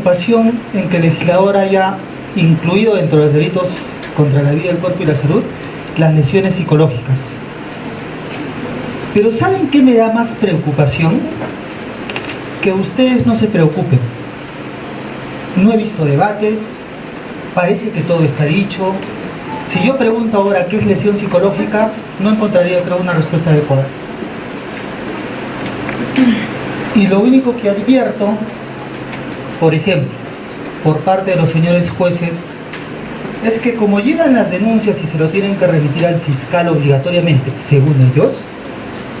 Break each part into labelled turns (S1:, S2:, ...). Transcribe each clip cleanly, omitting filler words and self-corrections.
S1: preocupación en que el legislador haya incluido dentro de los delitos contra la vida, el cuerpo y la salud las lesiones psicológicas. Pero ¿saben qué me da más preocupación? Que ustedes no se preocupen. No he visto debates, parece que todo está dicho. Si yo pregunto ahora qué es lesión psicológica, no encontraría, creo, una respuesta adecuada. Y lo único que advierto, por ejemplo, por parte de los señores jueces, es que como llegan las denuncias y se lo tienen que remitir al fiscal obligatoriamente, según ellos,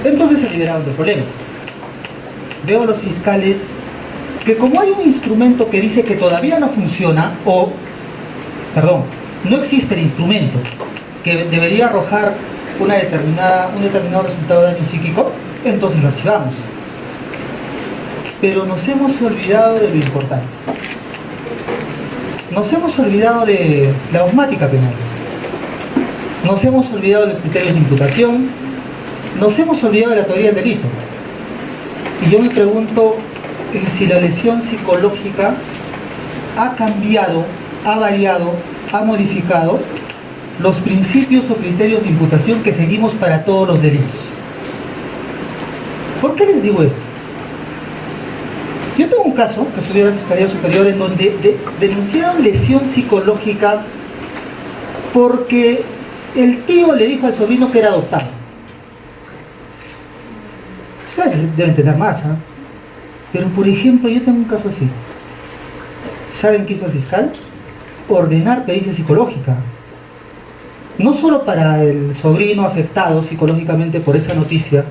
S1: entonces se liberaron del problema. Veo a los fiscales que como hay un instrumento que dice que todavía no funciona, no existe el instrumento que debería arrojar un determinado resultado de daño psíquico, entonces lo archivamos. Pero nos hemos olvidado de lo importante. Nos hemos olvidado de la dogmática penal. Nos hemos olvidado de los criterios de imputación. Nos hemos olvidado de la teoría del delito. Y yo me pregunto si la lesión psicológica ha cambiado, ha variado, ha modificado los principios o criterios de imputación que seguimos para todos los delitos. ¿Por qué les digo esto? Yo tengo un caso que subió a la Fiscalía Superior en donde denunciaron lesión psicológica porque el tío le dijo al sobrino que era adoptado. Ustedes deben tener más, ¿eh? Pero por ejemplo, yo tengo un caso así. ¿Saben qué hizo el fiscal? Ordenar pericia psicológica. No solo para el sobrino afectado psicológicamente por esa noticia,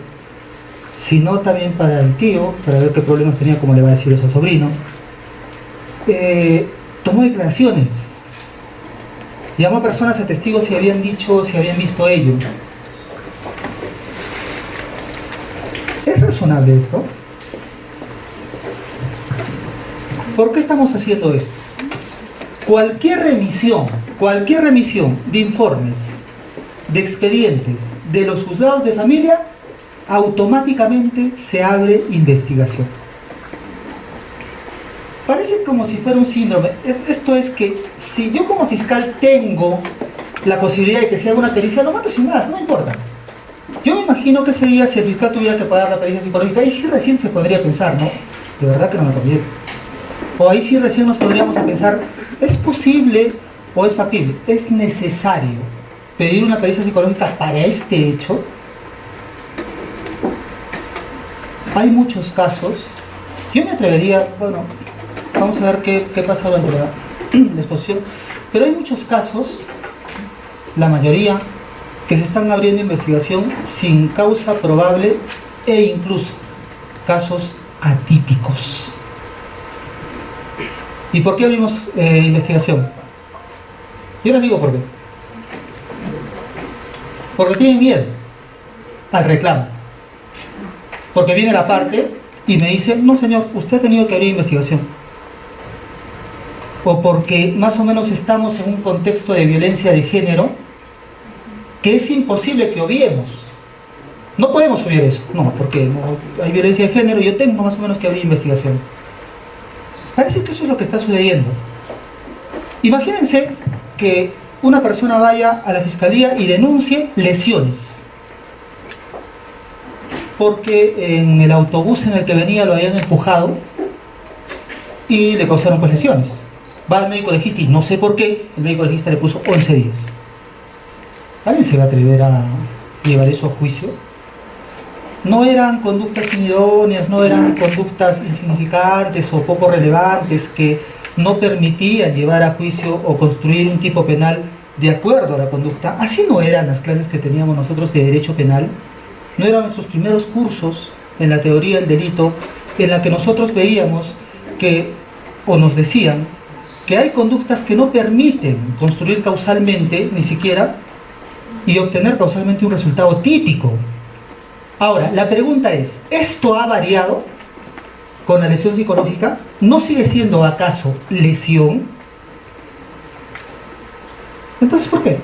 S1: sino también para el tío, para ver qué problemas tenía, como le va a decir eso al sobrino. Tomó declaraciones. Llamó a personas, a testigos si habían visto ello. ¿Es razonable esto? ¿Por qué estamos haciendo esto? Cualquier remisión de informes, de expedientes de los juzgados de familia, automáticamente se abre investigación. Parece como si fuera un síndrome. Esto es que si yo como fiscal tengo la posibilidad de que se haga una pericia, lo mato sin más, no importa. Yo me imagino que sería si el fiscal tuviera que pagar la pericia psicológica, ahí sí recién se podría pensar, ¿no? De verdad que no me conviene. O ahí sí recién nos podríamos a pensar, ¿es posible o es factible? ¿Es necesario pedir una pericia psicológica para este hecho? Hay muchos casos, yo me atrevería, bueno, vamos a ver qué pasa durante la exposición, pero hay muchos casos, la mayoría, que se están abriendo investigación sin causa probable e incluso casos atípicos. ¿Y por qué abrimos investigación? Yo les digo por qué. Porque tienen miedo al reclamo. Porque viene la parte y me dice, no señor, usted ha tenido que abrir investigación. O porque más o menos estamos en un contexto de violencia de género que es imposible que obviemos. No podemos obviar eso, no, porque no hay violencia de género, yo tengo más o menos que abrir investigación. Parece que eso es lo que está sucediendo. Imagínense que una persona vaya a la fiscalía y denuncie lesiones. Porque en el autobús en el que venía lo habían empujado y le causaron pues lesiones. Va al médico legista y no sé por qué, el médico legista le puso 11 días. ¿Alguien se va a atrever a llevar eso a juicio? No eran conductas inidóneas, no eran conductas insignificantes o poco relevantes que no permitían llevar a juicio o construir un tipo penal de acuerdo a la conducta. Así no eran las clases que teníamos nosotros de derecho penal. No eran nuestros primeros cursos en la teoría del delito en la que nosotros veíamos que, o nos decían, que hay conductas que no permiten construir causalmente ni siquiera y obtener causalmente un resultado típico. Ahora, la pregunta es, ¿esto ha variado con la lesión psicológica? ¿No sigue siendo acaso lesión? Entonces, ¿por qué?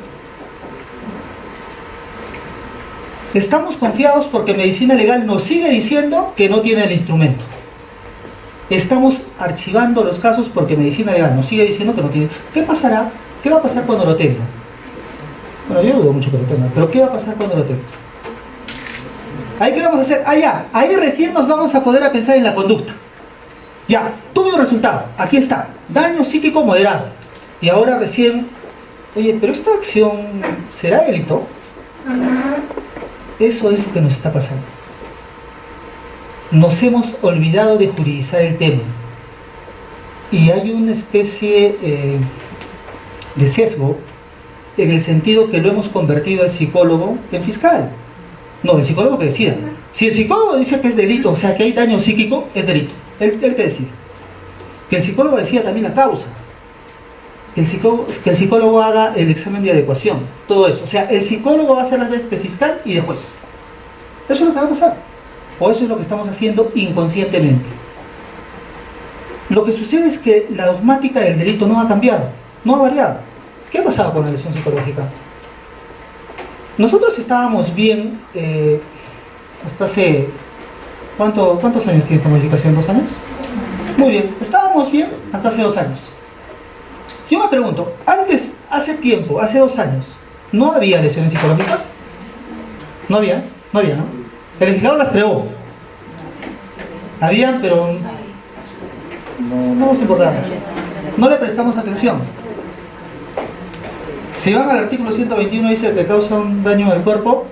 S1: Estamos confiados porque medicina legal nos sigue diciendo que no tiene el instrumento. Estamos archivando los casos porque medicina legal nos sigue diciendo que no tiene. ¿Qué pasará? ¿Qué va a pasar cuando lo tenga? Bueno, yo dudo mucho que lo tenga, pero ¿qué va a pasar cuando lo tenga? ¿Ahí qué vamos a hacer? Ah, ya, ahí recién nos vamos a poder a pensar en la conducta. Ya, tuve un resultado, aquí está, daño psíquico moderado. Y ahora recién, oye, pero esta acción, ¿será delito? Eso es lo que nos está pasando. Nos hemos olvidado de juridizar el tema. Y hay una especie de sesgo en el sentido que lo hemos convertido al psicólogo en fiscal. No, el psicólogo que decida. Si el psicólogo dice que es delito, o sea que hay daño psíquico, es delito. Él que decide. Que el psicólogo decida también la causa. Que el psicólogo haga el examen de adecuación. Todo eso. O sea, el psicólogo va a hacer las veces de fiscal y de juez. Eso es lo que va a pasar. O eso es lo que estamos haciendo inconscientemente. Lo que sucede es que la dogmática del delito no ha cambiado, no ha variado. ¿Qué ha pasado con la lesión psicológica? Nosotros estábamos bien hasta hace... ¿Cuántos años tiene esta modificación? ¿2 años? Muy bien, estábamos bien hasta hace 2 años. Yo me pregunto, antes, hace tiempo, hace 2 años, ¿no había lesiones psicológicas? ¿No había? No había, ¿no? El legislador las creó. Habían, pero no nos importaba. No le prestamos atención. Si van al artículo 121 dice que causa un daño al cuerpo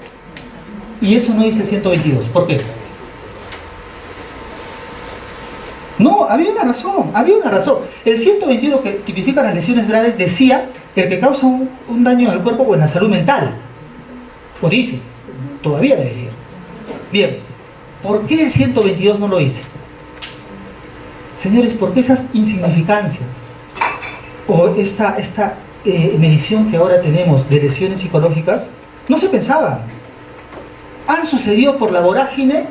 S1: y eso no dice el 122. ¿Por qué? No, había una razón. El 121 que tipifica las lesiones graves decía el que causa un daño al cuerpo o en la salud mental. O dice, todavía debe decir. Bien, ¿por qué el 122 no lo dice? Señores, porque esas insignificancias o esta medición que ahora tenemos de lesiones psicológicas no se pensaban. Han sucedido por la vorágine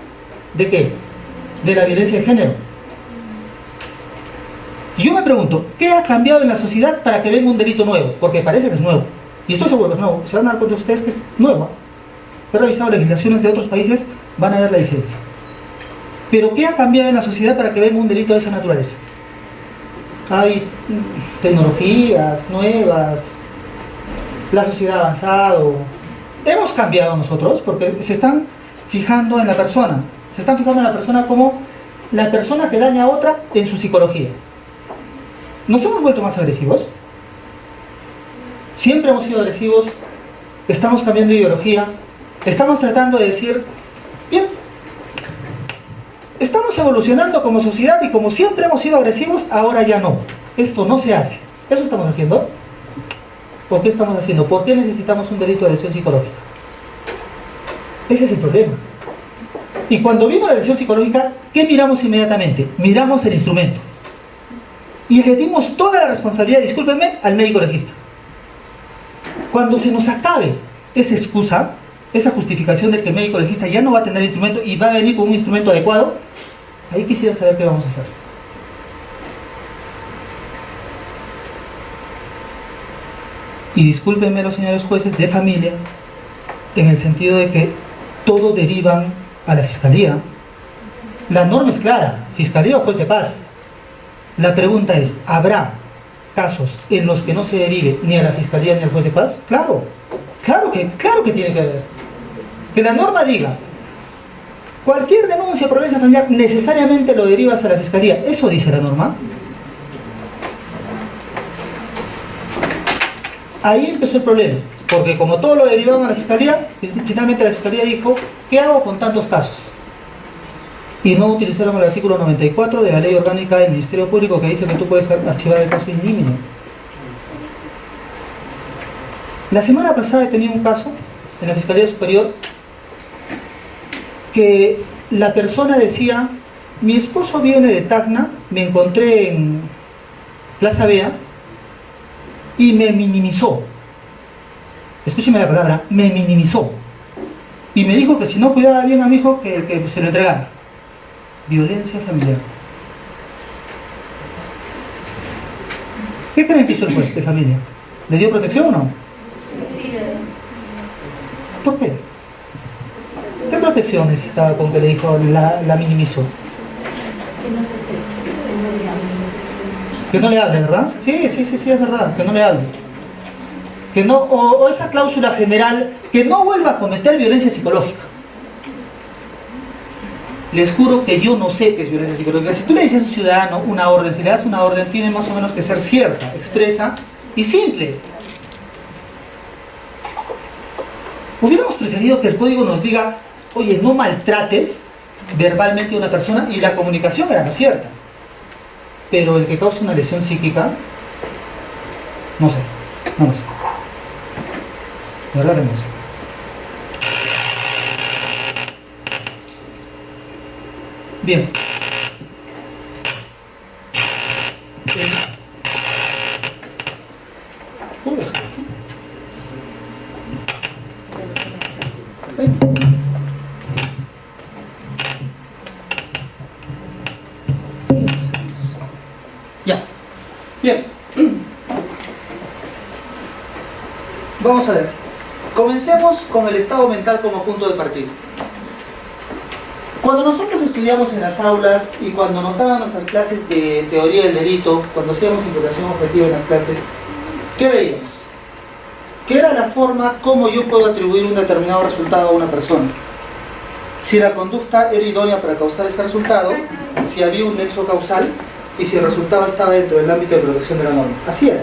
S1: ¿de qué? De la violencia de género. Yo me pregunto, ¿qué ha cambiado en la sociedad para que venga un delito nuevo? Porque parece que es nuevo. Y estoy seguro que es nuevo. Se van a dar cuenta ustedes que es nuevo. He revisado legislaciones de otros países, van a ver la diferencia. Pero ¿qué ha cambiado en la sociedad para que venga un delito de esa naturaleza? Hay tecnologías nuevas, la sociedad ha avanzado. Hemos cambiado nosotros porque se están fijando en la persona. Se están fijando en la persona como la persona que daña a otra en su psicología. ¿Nos hemos vuelto más agresivos? Siempre hemos sido agresivos. Estamos cambiando de ideología. Estamos tratando de decir, bien, estamos evolucionando como sociedad y como siempre hemos sido agresivos, ahora ya no. Esto no se hace. ¿Eso estamos haciendo? ¿Por qué estamos haciendo? ¿Por qué necesitamos un delito de lesión psicológica? Ese es el problema. Y cuando vino la lesión psicológica, ¿qué miramos inmediatamente? Miramos el instrumento. Y le dimos toda la responsabilidad, discúlpenme, al médico legista. Cuando se nos acabe esa excusa, esa justificación de que el médico legista ya no va a tener instrumento y va a venir con un instrumento adecuado, ahí quisiera saber qué vamos a hacer. Y discúlpenme los señores jueces de familia, en el sentido de que todo derivan a la fiscalía. La norma es clara, fiscalía o juez de paz. La pregunta es, ¿habrá casos en los que no se derive ni a la fiscalía ni al juez de paz? Claro que tiene que haber. Que la norma diga, cualquier denuncia por violencia familiar necesariamente lo derivas a la fiscalía. ¿Eso dice la norma? Ahí empezó el problema, porque como todo lo derivaban a la fiscalía, finalmente la fiscalía dijo, ¿qué hago con tantos casos? Y no utilizaron el artículo 94 de la ley orgánica del Ministerio Público que dice que tú puedes archivar el caso in limine. La semana pasada he tenido un caso en la Fiscalía Superior que la persona decía, mi esposo viene de Tacna, me encontré en Plaza Vea y me minimizó. Escúcheme la palabra, me minimizó. Y me dijo que si no cuidaba bien a mi hijo, que se lo entregara. Violencia familiar. ¿Qué creen que hizo el juez de familia? ¿Le dio protección o no? ¿Por qué? ¿Qué protección necesitaba con que le dijo la minimizó? Que no le hable, ¿verdad? Sí, sí, sí, sí, es verdad, que no le hable. Que no, o esa cláusula general, que no vuelva a cometer violencia psicológica. Les juro que yo no sé qué es violencia psicológica. Si tú le dices a un ciudadano una orden, si le das una orden, tiene más o menos que ser cierta, expresa y simple. Hubiéramos preferido que el código nos diga, oye, no maltrates verbalmente a una persona, y la comunicación era más cierta. Pero el que causa una lesión psíquica, no sé, no lo sé. De verdad que no lo sé. Bien. Ya. Bien. Vamos a ver. Comencemos con el estado mental como punto de partida. Cuando nosotros estudiamos en las aulas y cuando nos daban nuestras clases de teoría del delito, cuando hacíamos imputación objetiva en las clases, ¿qué veíamos? ¿Qué era la forma como yo puedo atribuir un determinado resultado a una persona? Si la conducta era idónea para causar ese resultado, si había un nexo causal y si el resultado estaba dentro del ámbito de protección de la norma. Así era.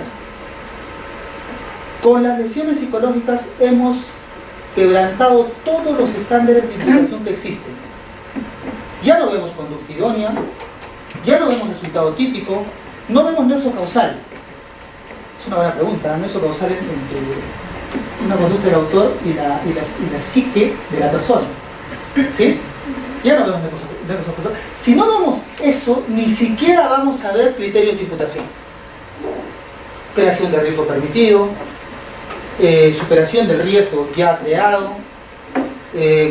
S1: Con las lesiones psicológicas hemos quebrantado todos los estándares de imputación que existen. Ya no vemos conducta idónea, ya no vemos resultado típico, no vemos nexo causal. Es una buena pregunta, nexo causal entre una conducta del autor y la psique de la persona. ¿Sí? Ya no vemos nexo causal. Si no vemos eso, ni siquiera vamos a ver criterios de imputación. Creación de riesgo permitido, superación del riesgo ya creado,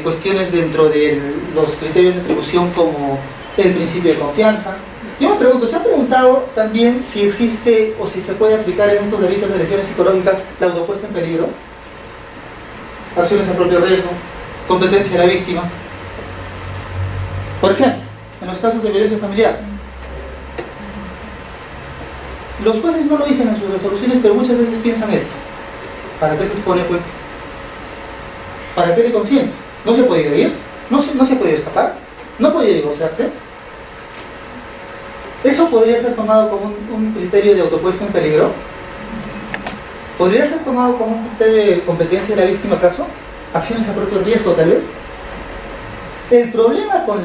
S1: cuestiones dentro de los criterios de atribución como el principio de confianza. Yo me pregunto, ¿se ha preguntado también si existe o si se puede aplicar en estos delitos de lesiones psicológicas la autopuesta en peligro? Acciones a propio riesgo, competencia de la víctima. Por ejemplo, en los casos de violencia familiar, los jueces no lo dicen en sus resoluciones, pero muchas veces piensan esto. ¿Para qué se expone, pues? ¿Para qué le consiente? ¿No se puede ir? ¿No se puede escapar? ¿No puede divorciarse? ¿Eso podría ser tomado como un criterio de autopuesta en peligro? ¿Podría ser tomado como un criterio de competencia de la víctima, acaso? ¿Acciones a propio riesgo, tal vez? El problema con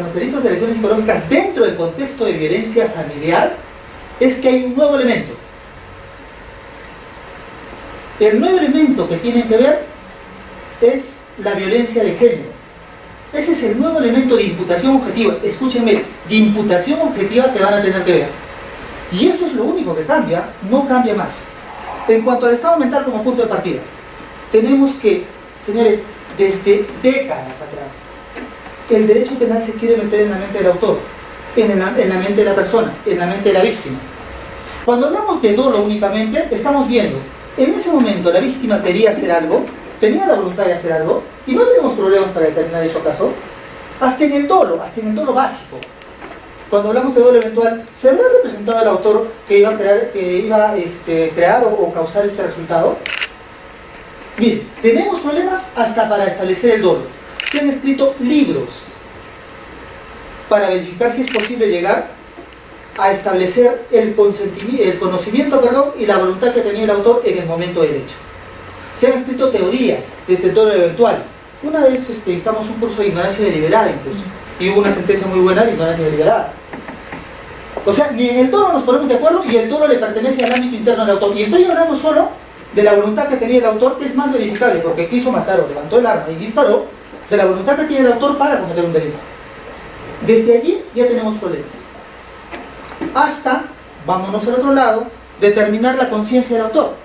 S1: los delitos de lesiones psicológicas dentro del contexto de violencia familiar es que hay un nuevo elemento. El nuevo elemento que tiene que ver es la violencia de género. Ese es el nuevo elemento de imputación objetiva. Escúchenme, de imputación objetiva que van a tener que ver. Y eso es lo único que cambia, no cambia más. En cuanto al estado mental como punto de partida, tenemos que, señores, desde décadas atrás, el derecho penal se quiere meter en la mente del autor, en la mente de la persona, en la mente de la víctima. Cuando hablamos de dolo únicamente, estamos viendo, en ese momento la víctima quería hacer algo, tenía la voluntad de hacer algo, y no tenemos problemas para determinar eso acaso, hasta en el dolo básico. Cuando hablamos de dolo eventual, ¿se habrá representado el autor que iba a crear o causar este resultado? Miren, tenemos problemas hasta para establecer el dolo. Se han escrito libros para verificar si es posible llegar a establecer el conocimiento y la voluntad que tenía el autor en el momento del hecho. Se han escrito teorías desde el dolo eventual. Una vez dictamos un curso de ignorancia deliberada incluso, y hubo una sentencia muy buena de ignorancia deliberada. O sea, ni en el dolo nos ponemos de acuerdo y el dolo le pertenece al ámbito interno del autor. Y estoy hablando solo de la voluntad que tenía el autor, que es más verificable, porque quiso matar o levantó el arma y disparó, de la voluntad que tiene el autor para cometer un delito. Desde allí ya tenemos problemas. Hasta, vámonos al otro lado, determinar la conciencia del autor.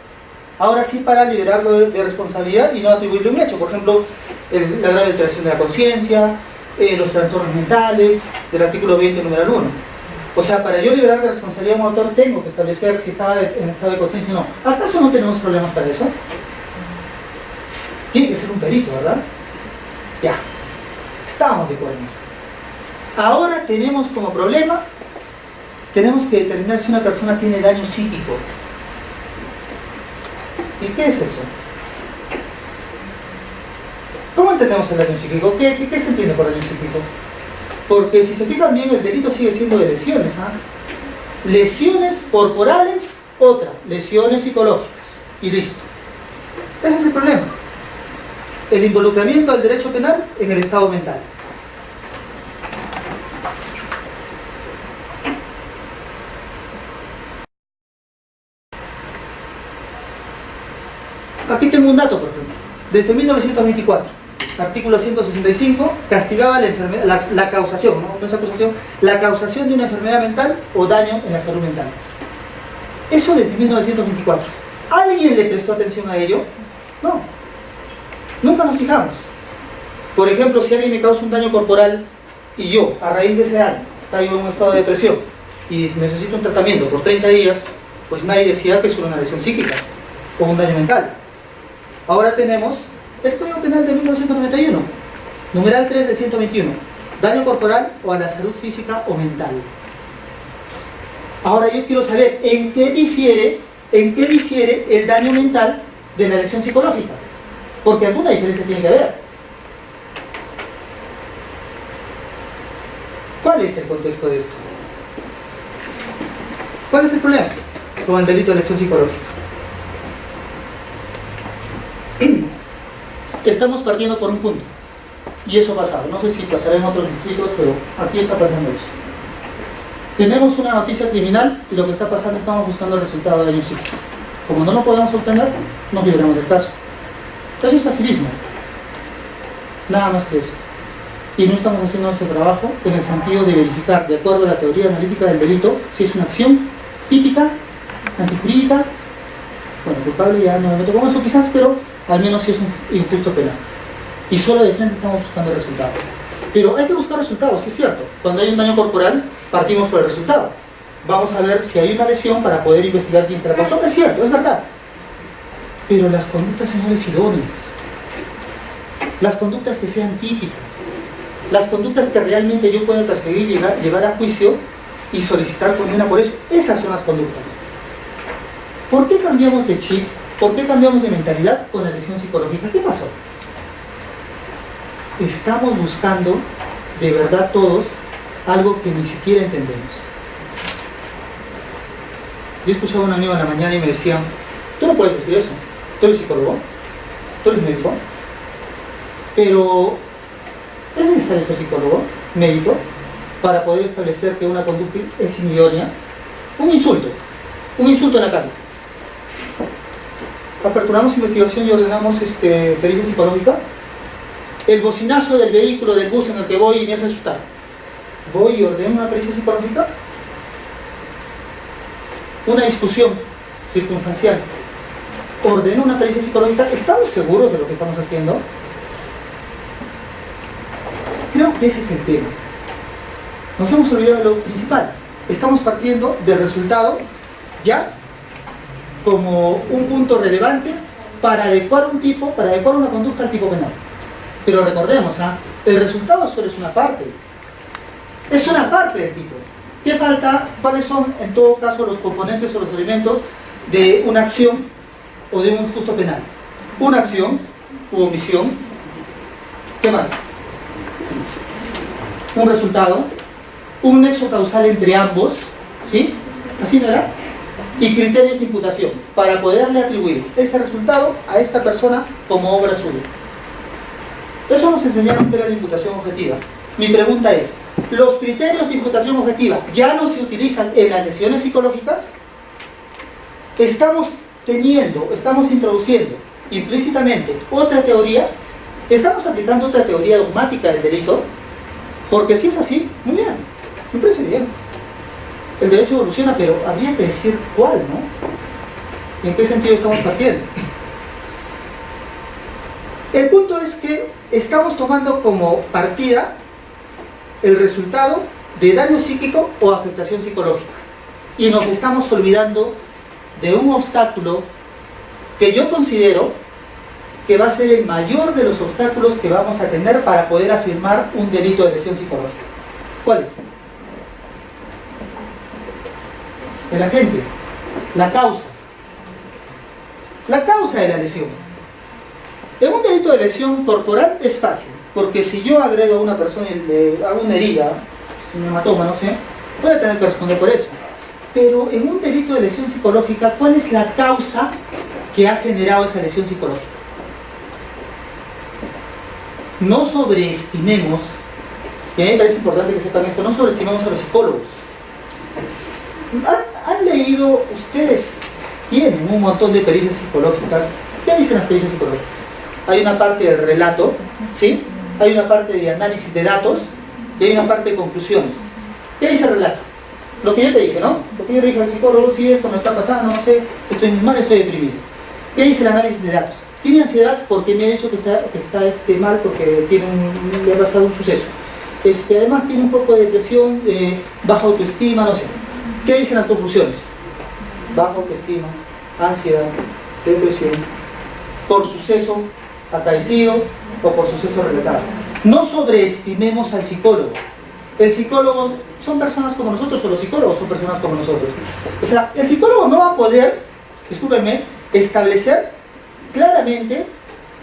S1: Ahora sí, para liberarlo de responsabilidad y no atribuirle un hecho. Por ejemplo, la grave alteración de la conciencia, los trastornos mentales, del artículo 20, numeral 1. O sea, para yo liberar de responsabilidad a un autor, tengo que establecer si estaba en estado de conciencia o no. ¿Acaso no tenemos problemas para eso? Tiene que ser un perito, ¿verdad? Ya, estábamos de acuerdo en eso. Ahora tenemos como problema tenemos que determinar si una persona tiene daño psíquico. ¿Y qué es eso? ¿Cómo entendemos el daño psíquico? ¿Qué se entiende por daño psíquico? Porque si se fijan bien, el delito sigue siendo de lesiones. Lesiones corporales, otra. Lesiones psicológicas. Y listo. Ese es el problema. El involucramiento al derecho penal en el estado mental. Aquí tengo un dato, por ejemplo. Desde 1924, artículo 165, castigaba la causación, no es acusación, la causación de una enfermedad mental o daño en la salud mental. Eso desde 1924. ¿Alguien le prestó atención a ello? No. Nunca nos fijamos. Por ejemplo, si alguien me causa un daño corporal y yo, a raíz de ese daño, caigo en un estado de depresión y necesito un tratamiento por 30 días, pues nadie decía que es una lesión psíquica o un daño mental. Ahora tenemos el Código Penal de 1991, numeral 3 de 121, daño corporal o a la salud física o mental. Ahora yo quiero saber en qué difiere el daño mental de la lesión psicológica, porque alguna diferencia tiene que haber. ¿Cuál es el contexto de esto? ¿Cuál es el problema con el delito de lesión psicológica? Estamos partiendo por un punto, y eso ha pasado. No sé si pasará en otros distritos, pero aquí está pasando eso. Tenemos una noticia criminal y lo que está pasando, estamos buscando el resultado de daño psíquico. Como no lo podemos obtener, nos libramos del caso. Eso es facilismo, nada más que eso. Y no estamos haciendo nuestro trabajo en el sentido de verificar, de acuerdo a la teoría analítica del delito, si es una acción típica, antijurídica. Bueno, culpable ya no me meto con eso quizás, pero al menos si es un injusto penal. Y solo de frente estamos buscando el resultado. Pero hay que buscar resultados, sí es cierto. Cuando hay un daño corporal, partimos por el resultado. Vamos a ver si hay una lesión para poder investigar quién se la causó. Es cierto, es verdad. Pero las conductas, señores, idóneas, las conductas que sean típicas, las conductas que realmente yo pueda perseguir, llevar a juicio y solicitar condena por eso, esas son las conductas. ¿Por qué cambiamos de chip? ¿Por qué cambiamos de mentalidad con la lesión psicológica? ¿Qué pasó? Estamos buscando, de verdad todos, algo que ni siquiera entendemos. Yo escuchaba a un amigo en la mañana y me decía, tú no puedes decir eso, tú eres psicólogo, tú eres médico, pero ¿es necesario ser psicólogo, médico, para poder establecer que una conducta es idónea? Un insulto en la calle. Aperturamos investigación y ordenamos pericia psicológica. El bocinazo del vehículo, del bus en el que voy, me hace asustar. Voy y ordeno una pericia psicológica. Una discusión circunstancial. Ordeno una pericia psicológica. ¿Estamos seguros de lo que estamos haciendo? Creo que ese es el tema. Nos hemos olvidado de lo principal. Estamos partiendo del resultado ya como un punto relevante para adecuar una conducta al tipo penal. Pero recordemos, el resultado solo es una parte. Es una parte del tipo. ¿Qué falta? ¿Cuáles son, en todo caso, los componentes o los elementos de una acción o de un justo penal? Una acción u omisión. ¿Qué más? Un resultado, un nexo causal entre ambos, ¿sí? ¿Así no era? Y criterios de imputación, para poderle atribuir ese resultado a esta persona como obra suya. Eso nos enseñaron que era la imputación objetiva. Mi pregunta es, ¿los criterios de imputación objetiva ya no se utilizan en las lesiones psicológicas? Estamos introduciendo implícitamente otra teoría, estamos aplicando otra teoría dogmática del delito, porque si es así, muy bien, me parece bien. El derecho evoluciona, pero habría que decir cuál, ¿no? ¿En qué sentido estamos partiendo? El punto es que estamos tomando como partida el resultado de daño psíquico o afectación psicológica. Y nos estamos olvidando de un obstáculo que yo considero que va a ser el mayor de los obstáculos que vamos a tener para poder afirmar un delito de lesión psicológica. ¿Cuál es? el agente, la causa. La causa de la lesión. En un delito de lesión corporal es fácil, porque si yo agrego a una persona y le hago una herida, un hematoma, no sé, puede tener que responder por eso. Pero en un delito de lesión psicológica, ¿cuál es la causa que ha generado esa lesión psicológica? No sobreestimemos, y a mí me parece importante que sepan esto, no sobreestimemos a los psicólogos. ¿Han leído, ustedes tienen un montón de pericias psicológicas? ¿Qué dicen las pericias psicológicas? Hay una parte del relato, ¿sí? Hay una parte de análisis de datos y hay una parte de conclusiones. ¿Qué dice el relato? Lo que yo te dije, ¿no? Lo que yo le dije al psicólogo, si esto me está pasando, no sé, estoy muy mal, estoy deprimido. ¿Qué dice el análisis de datos? Tiene ansiedad porque me ha dicho que está mal porque le ha pasado un suceso. Además tiene un poco de depresión, baja autoestima, no sé. ¿Qué dicen las conclusiones? Baja autoestima, ansiedad, depresión, por suceso acaecido o por suceso relatado. No sobreestimemos al psicólogo. El psicólogo son personas como nosotros, o los psicólogos son personas como nosotros. O sea, el psicólogo no va a poder, discúlpenme, establecer claramente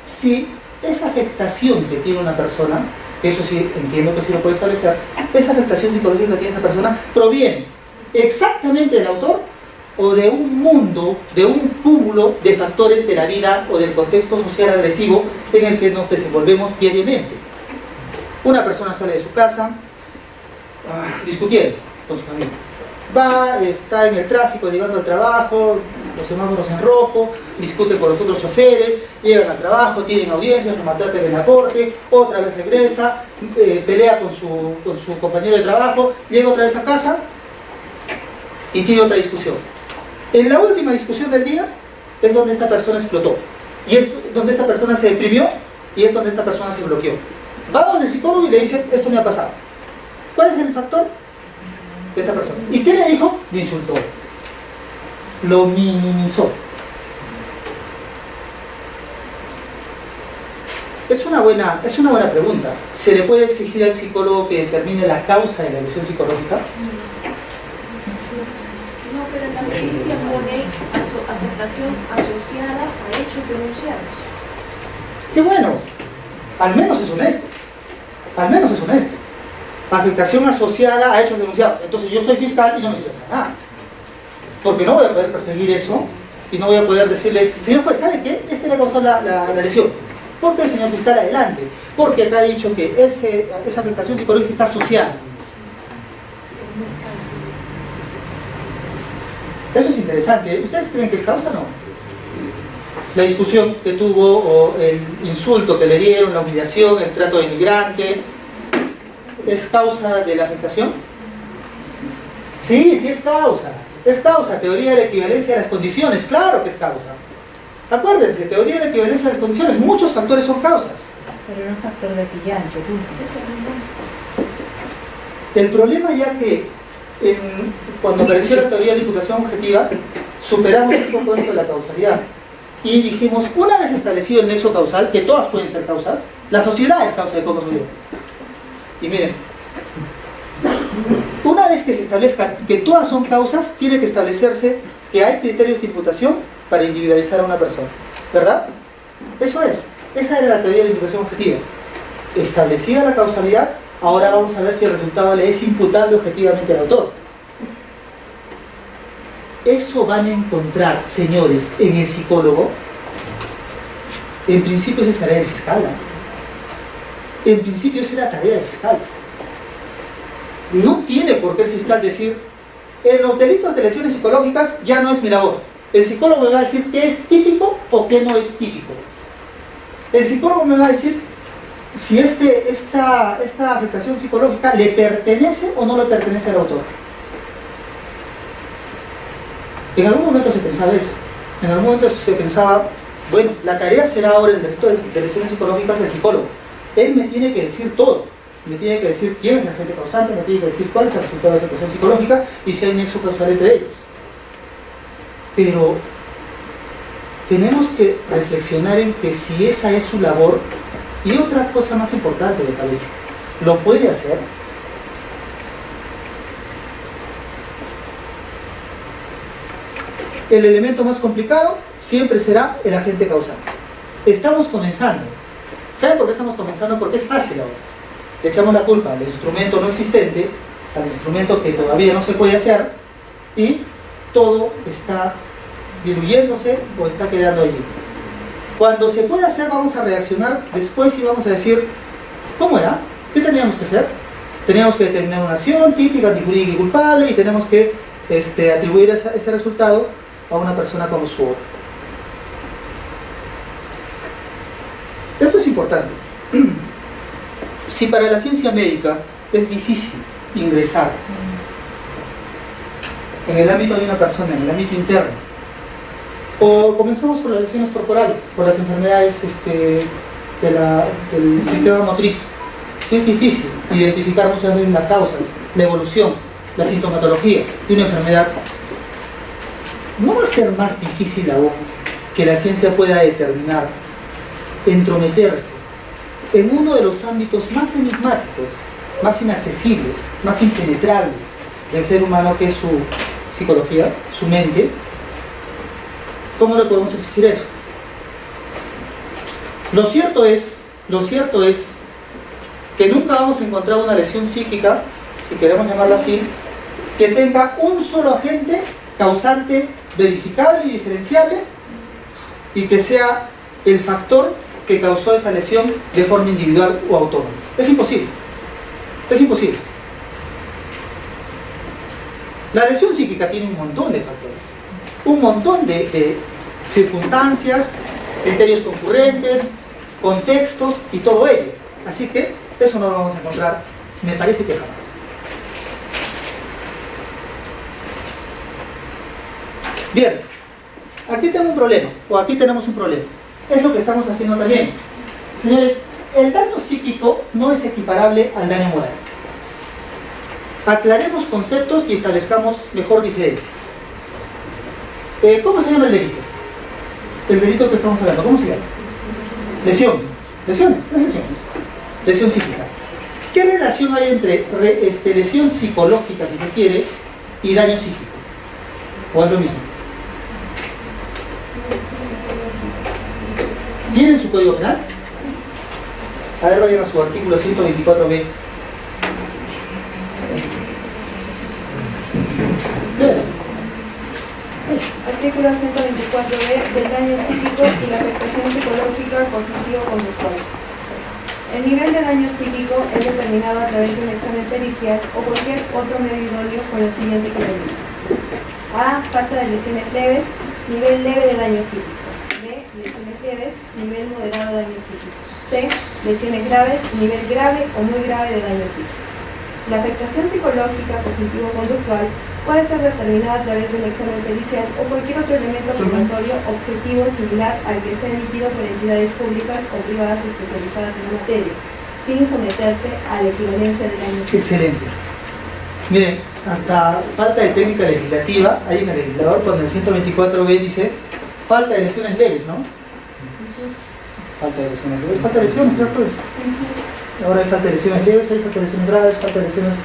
S1: si esa afectación que tiene una persona, eso sí, entiendo que sí lo puede establecer, esa afectación psicológica que tiene esa persona proviene exactamente del autor o de un mundo, de un cúmulo de factores de la vida o del contexto social agresivo en el que nos desenvolvemos diariamente. Una persona sale de su casa discutiendo con su familia. Está en el tráfico llegando al trabajo, los semáforos en rojo, discute con los otros choferes, llegan al trabajo, tienen audiencias, lo maltratan en la corte, otra vez regresa, pelea con su compañero de trabajo, llega otra vez a casa y tiene otra discusión. En la última discusión del día es donde esta persona explotó, y es donde esta persona se deprimió, y es donde esta persona se bloqueó. Va donde el psicólogo y le dice, esto me ha pasado. ¿Cuál es el factor? De esta persona. ¿Y qué le dijo? Lo insultó. Lo minimizó. Es una buena pregunta. ¿Se le puede exigir al psicólogo que determine la causa de la lesión psicológica?
S2: No, pero en la pericia pone afectación asociada a hechos denunciados.
S1: ¡Qué bueno! Al menos es honesto. Al menos es honesto. Afectación asociada a hechos denunciados. Entonces yo soy fiscal y no me sirve para nada. Porque no voy a poder perseguir eso y no voy a poder decirle, señor juez, ¿sabe qué? Este le causó la lesión. ¿Por qué, señor fiscal? Adelante. Porque acá ha dicho que esa afectación psicológica está asociada. Eso es interesante. ¿Ustedes creen que es causa o no? La discusión que tuvo, o el insulto que le dieron, la humillación, el trato de inmigrante, ¿es causa de la afectación? Sí, sí es causa. Es causa. Teoría de la equivalencia de las condiciones. Claro que es causa. Acuérdense, teoría de la equivalencia de las condiciones. Muchos factores son causas.
S3: Pero no factor de pillancho.
S1: El problema ya que cuando apareció la teoría de la imputación objetiva, superamos un poco esto de la causalidad. Y dijimos, una vez establecido el nexo causal, que todas pueden ser causas, la sociedad es causa de cómo subió. Y miren, una vez que se establezca que todas son causas, tiene que establecerse que hay criterios de imputación para individualizar a una persona, ¿verdad? Eso es, esa era la teoría de la imputación objetiva. Establecida la causalidad, ahora vamos a ver si el resultado le es imputable objetivamente al autor. Eso van a encontrar, señores, en el psicólogo. En principio esa es tarea del fiscal, ¿no? En principio esa es la tarea del fiscal. No tiene por qué el fiscal decir, en los delitos de lesiones psicológicas ya no es mi labor. El psicólogo me va a decir qué es típico o qué no es típico. El psicólogo me va a decir si esta afectación psicológica le pertenece o no le pertenece al autor. En algún momento se pensaba eso. En algún momento se pensaba, bueno, la tarea será ahora en el delito de lesiones psicológicas del psicólogo. Él me tiene que decir todo. Me tiene que decir quién es el agente causante, me tiene que decir cuál es el resultado de la afectación psicológica y si hay nexo causal entre ellos. Pero tenemos que reflexionar en que si esa es su labor, y otra cosa más importante me parece, ¿lo puede hacer? el elemento más complicado siempre será el agente causal. Estamos comenzando. ¿Saben por qué estamos comenzando? Porque es fácil ahora. Le echamos la culpa al instrumento no existente, al instrumento que todavía no se puede hacer, y todo está diluyéndose o está quedando allí. Cuando se pueda hacer, vamos a reaccionar después y vamos a decir, ¿cómo era? ¿Qué teníamos que hacer? Teníamos que determinar una acción típica, antijurídica y culpable, y tenemos que atribuir ese resultado a una persona como su obra. Esto es importante. Si para la ciencia médica es difícil ingresar en el ámbito de una persona, en el ámbito interno, o comenzamos por las lesiones corporales, por las enfermedades del sistema motriz, si es difícil identificar muchas veces las causas, la evolución, la sintomatología de una enfermedad, ¿no va a ser más difícil aún que la ciencia pueda determinar, entrometerse en uno de los ámbitos más enigmáticos, más inaccesibles, más impenetrables del ser humano, que es su psicología, su mente? ¿Cómo le podemos exigir eso? Lo cierto es que nunca vamos a encontrar una lesión psíquica, si queremos llamarla así, que tenga un solo agente causante verificable y diferenciable y que sea el factor que causó esa lesión de forma individual o autónoma. Es imposible. Es imposible. La lesión psíquica tiene un montón de factores, un montón de circunstancias, criterios concurrentes, contextos y todo ello. Así que eso no lo vamos a encontrar, me parece que jamás. Bien, aquí tengo un problema, o aquí tenemos un problema. Es lo que estamos haciendo también. Señores, el daño psíquico no es equiparable al daño moral. Aclaremos conceptos y establezcamos mejor diferencias. ¿Cómo se llama el delito? El delito que estamos hablando, ¿cómo se llama? Lesión. Lesiones, es lesiones. Lesión psíquica. ¿Qué relación hay entre lesión psicológica, si se quiere, y daño psíquico? ¿O es lo mismo? ¿Tienen su código penal? A ver, vayan a su artículo 124b.
S4: Artículo 124b del daño psíquico y la afectación psicológica cognitivo-conductual. El nivel de daño psíquico es determinado a través de un examen pericial o cualquier otro medio idóneo con la siguiente creencia. A. Falta de lesiones leves, nivel leve de daño psíquico. B. Lesiones leves, nivel moderado de daño psíquico. C. Lesiones graves, nivel grave o muy grave de daño psíquico. La afectación psicológica cognitivo-conductual puede ser determinada a través de un examen pericial o cualquier otro elemento probatorio objetivo similar al que sea emitido por entidades públicas o privadas especializadas en la materia, sin someterse a la equivalencia del daño psíquico.
S1: Excelente. Miren, hasta falta de técnica legislativa, hay en el legislador cuando el 124b dice falta de lesiones leves, ¿no? Falta de lesiones leves, falta de lesiones, ¿cierto? Ahora hay falta de lesiones leves, hay falta de lesiones graves, falta de lesiones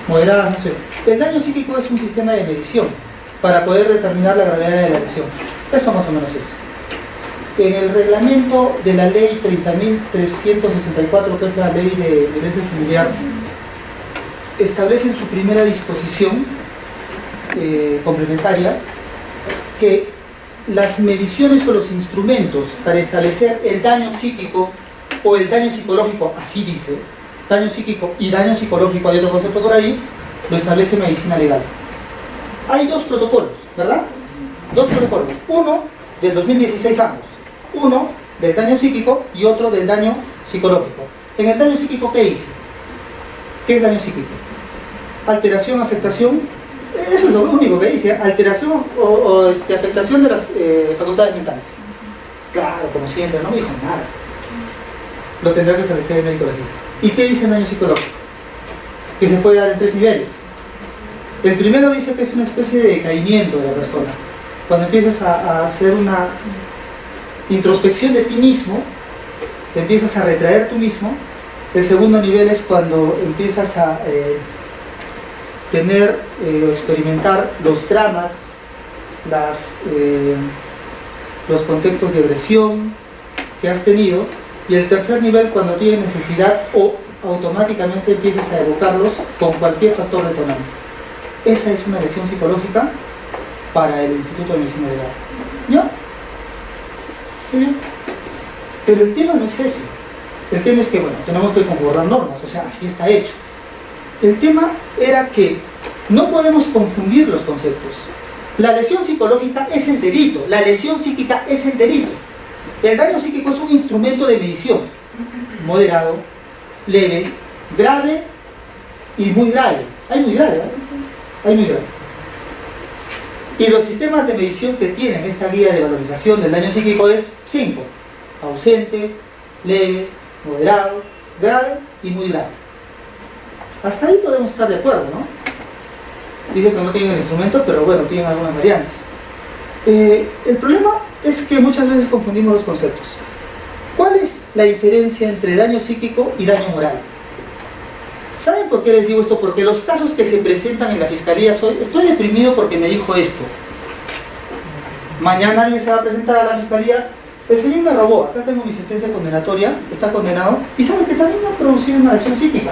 S1: moderadas, no sé. El daño psíquico es un sistema de medición para poder determinar la gravedad de la lesión. Eso más o menos es. En el reglamento de la ley 30.364, que es la ley de violencia familiar, establece en su primera disposición complementaria que las mediciones o los instrumentos para establecer el daño psíquico o el daño psicológico, así dice, daño psíquico y daño psicológico, hay otro concepto por ahí, lo establece medicina legal. Hay dos protocolos, ¿verdad? Dos protocolos, uno del 2016 ambos, uno del daño psíquico y otro del daño psicológico. En el daño psíquico, ¿qué dice? ¿Qué es daño psíquico? Alteración, afectación, eso es lo único que dice, alteración o afectación de las facultades mentales. Claro, como siempre, no me dijo nada. Lo tendrá que establecer el médico legista. ¿Y qué dice el daño psicológico? Que se puede dar en 3 niveles. El primero dice que es una especie de decaimiento de la persona. Cuando empiezas a hacer una introspección de ti mismo, te empiezas a retraer tú mismo. El segundo nivel es cuando empiezas a tener o experimentar los dramas los contextos de agresión que has tenido, y el tercer nivel cuando tienes necesidad o automáticamente empiezas a evocarlos con cualquier factor detonante. Esa es una lesión psicológica para el Instituto de Medicina Legal. ¿Ya? Muy bien. Pero el tema no es ese. El tema es que, bueno, tenemos que concordar normas, o sea, así está hecho. El tema era que no podemos confundir los conceptos. La lesión psicológica es el delito, la lesión psíquica es el delito. El daño psíquico es un instrumento de medición: moderado, leve, grave y muy grave. Hay muy grave, ¿eh? Hay muy grave. Y los sistemas de medición que tienen esta guía de valorización del daño psíquico es 5: ausente, leve, moderado, grave y muy grave. Hasta ahí podemos estar de acuerdo, ¿no? Dicen que no tienen el instrumento, pero bueno, tienen algunas variantes. El problema es que muchas veces confundimos los conceptos. ¿Cuál es la diferencia entre daño psíquico y daño moral? ¿Saben por qué les digo esto? Porque los casos que se presentan en la fiscalía estoy deprimido porque me dijo esto. Mañana alguien se va a presentar a la fiscalía: el señor me robó, acá tengo mi sentencia condenatoria, está condenado, y saben que también me ha producido una lesión psíquica.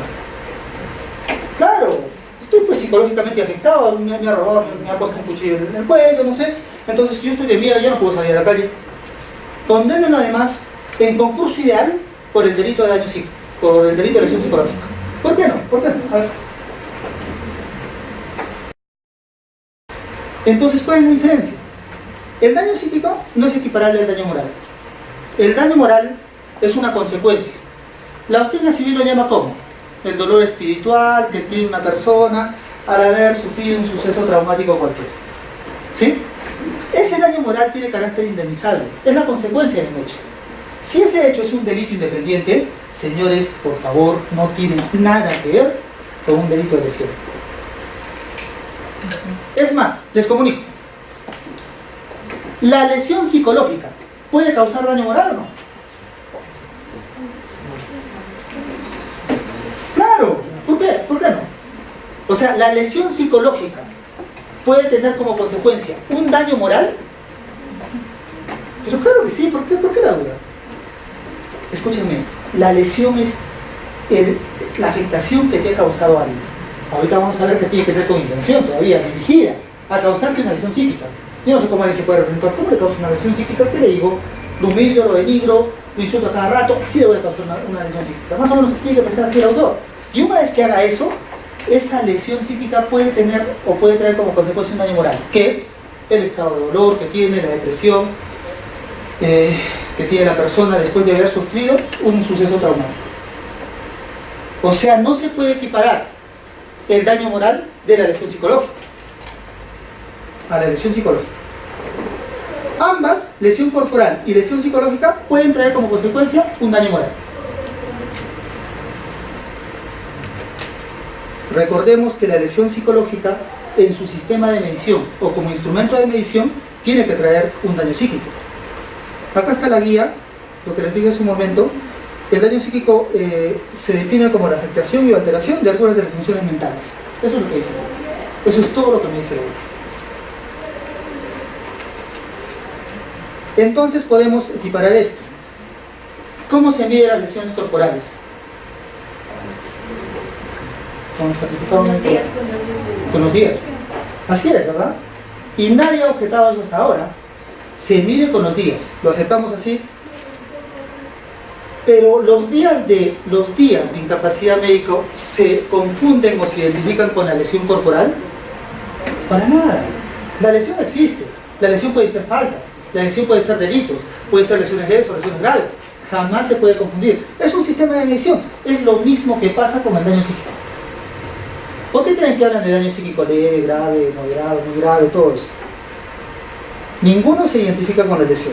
S1: Claro, estoy pues psicológicamente afectado, me ha robado, me ha puesto un cuchillo en el cuello, no sé. Entonces, si yo estoy de miedo, ya no puedo salir a la calle. Condénenlo además en concurso ideal por el delito de daño psíquico, por el delito de lesión psicológica. ¿Por qué no? ¿Por qué no? A ver. Entonces, ¿cuál es la diferencia? El daño psíquico no es equiparable al daño moral. El daño moral es una consecuencia. La doctrina civil lo llama como el dolor espiritual que tiene una persona al haber sufrido un suceso traumático cualquiera. ¿Sí? Ese daño moral tiene carácter indemnizable, es la consecuencia de un hecho. Si ese hecho es un delito independiente, señores, por favor, no tiene nada que ver con un delito de lesión. Es más, les comunico: ¿la lesión psicológica puede causar daño moral o no? Claro, ¿por qué? ¿Por qué no? O sea, ¿la lesión psicológica puede tener como consecuencia un daño moral? Pero claro que sí, ¿por qué la duda? Escúchenme, la lesión es la afectación que te ha causado alguien. Ahorita vamos a ver que tiene que ser con intención todavía, dirigida a causarte una lesión psíquica. Yo no sé cómo alguien se puede representar. ¿Cómo le causa una lesión psíquica? ¿Qué le digo? Lo humillo, lo denigro, lo insulto a cada rato. Sí le voy a causar una lesión psíquica. Más o menos tiene que pensar así el autor. Y una vez que haga eso, esa lesión psíquica puede tener o puede traer como consecuencia un daño moral, que es el estado de dolor que tiene, la depresión que tiene la persona después de haber sufrido un suceso traumático. O sea, no se puede equiparar el daño moral de la lesión psicológica a la lesión psicológica. Ambas, lesión corporal y lesión psicológica, pueden traer como consecuencia un daño moral. Recordemos que la lesión psicológica, en su sistema de medición o como instrumento de medición, tiene que traer un daño psíquico. Acá está la guía, lo que les dije hace un momento. El daño psíquico se define como la afectación y alteración de algunas de las funciones mentales. Eso es lo que dice la ley. Eso es todo lo que me dice la ley. Entonces podemos equiparar esto. ¿Cómo se miden las lesiones corporales? Con el certificado médico. Con los días. Así es, ¿verdad? Y nadie ha objetado eso hasta ahora. Se mide con los días. Lo aceptamos así. Pero los días de incapacidad médica se confunden o se identifican con la lesión corporal. Para nada. La lesión existe. La lesión puede ser faltas. La lesión puede ser delitos. Puede ser lesiones leves o lesiones graves. Jamás se puede confundir. Es un sistema de medición. Es lo mismo que pasa con el daño psíquico. ¿Por qué creen que hablan de daño psíquico leve, grave, moderado, muy grave, todo eso? Ninguno se identifica con la lesión.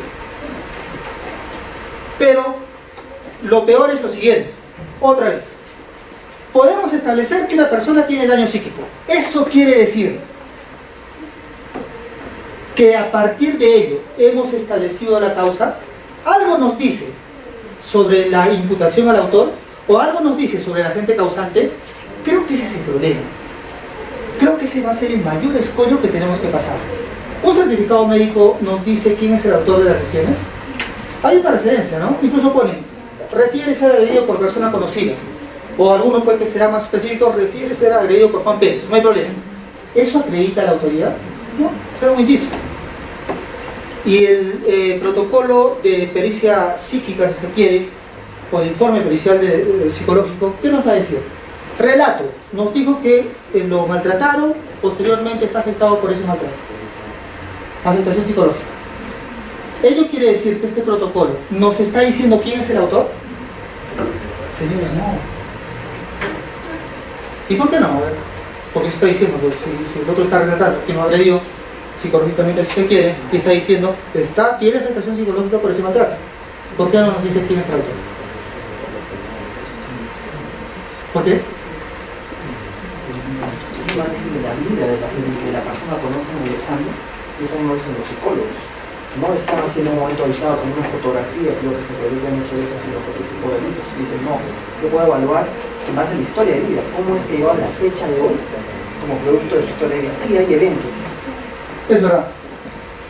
S1: Pero lo peor es lo siguiente. Otra vez. Podemos establecer que una persona tiene daño psíquico. Eso quiere decir que a partir de ello hemos establecido la causa. Algo nos dice sobre la imputación al autor o algo nos dice sobre el agente causante. Creo que ese es el problema. Creo que ese va a ser el mayor escollo que tenemos que pasar. Un certificado médico nos dice quién es el autor de las lesiones. Hay una referencia, ¿no? Incluso ponen, refiere ser agredido por persona conocida. O alguno puede que será más específico, refiere ser agredido por Juan Pérez. No hay problema. ¿Eso acredita la autoridad? No, será un indicio. Y el protocolo de pericia psíquica, si se quiere, o de informe pericial psicológico, ¿qué nos va a decir? Relato, nos dijo que lo maltrataron, posteriormente está afectado por ese maltrato. Afectación psicológica. ¿Ello quiere decir que este protocolo nos está diciendo quién es el autor? Señores, no. ¿Y por qué no? A ver, porque se está diciendo, pues si el otro está relatando que no ha agredido psicológicamente, si se quiere, y está diciendo, tiene afectación psicológica por ese maltrato. ¿Por qué no nos dice quién es el autor? ¿Por qué?
S5: Análisis de la vida de la persona conoce en el examen, y eso no lo dicen los psicólogos. No están haciendo un momento aislado con una fotografía, lo que se produce muchas veces en los fototipos de delitos. Dicen, no, yo puedo evaluar en base a la historia de vida, cómo es que llegó a la fecha de hoy, como producto de su historia de vida. Sí hay eventos.
S1: Es verdad.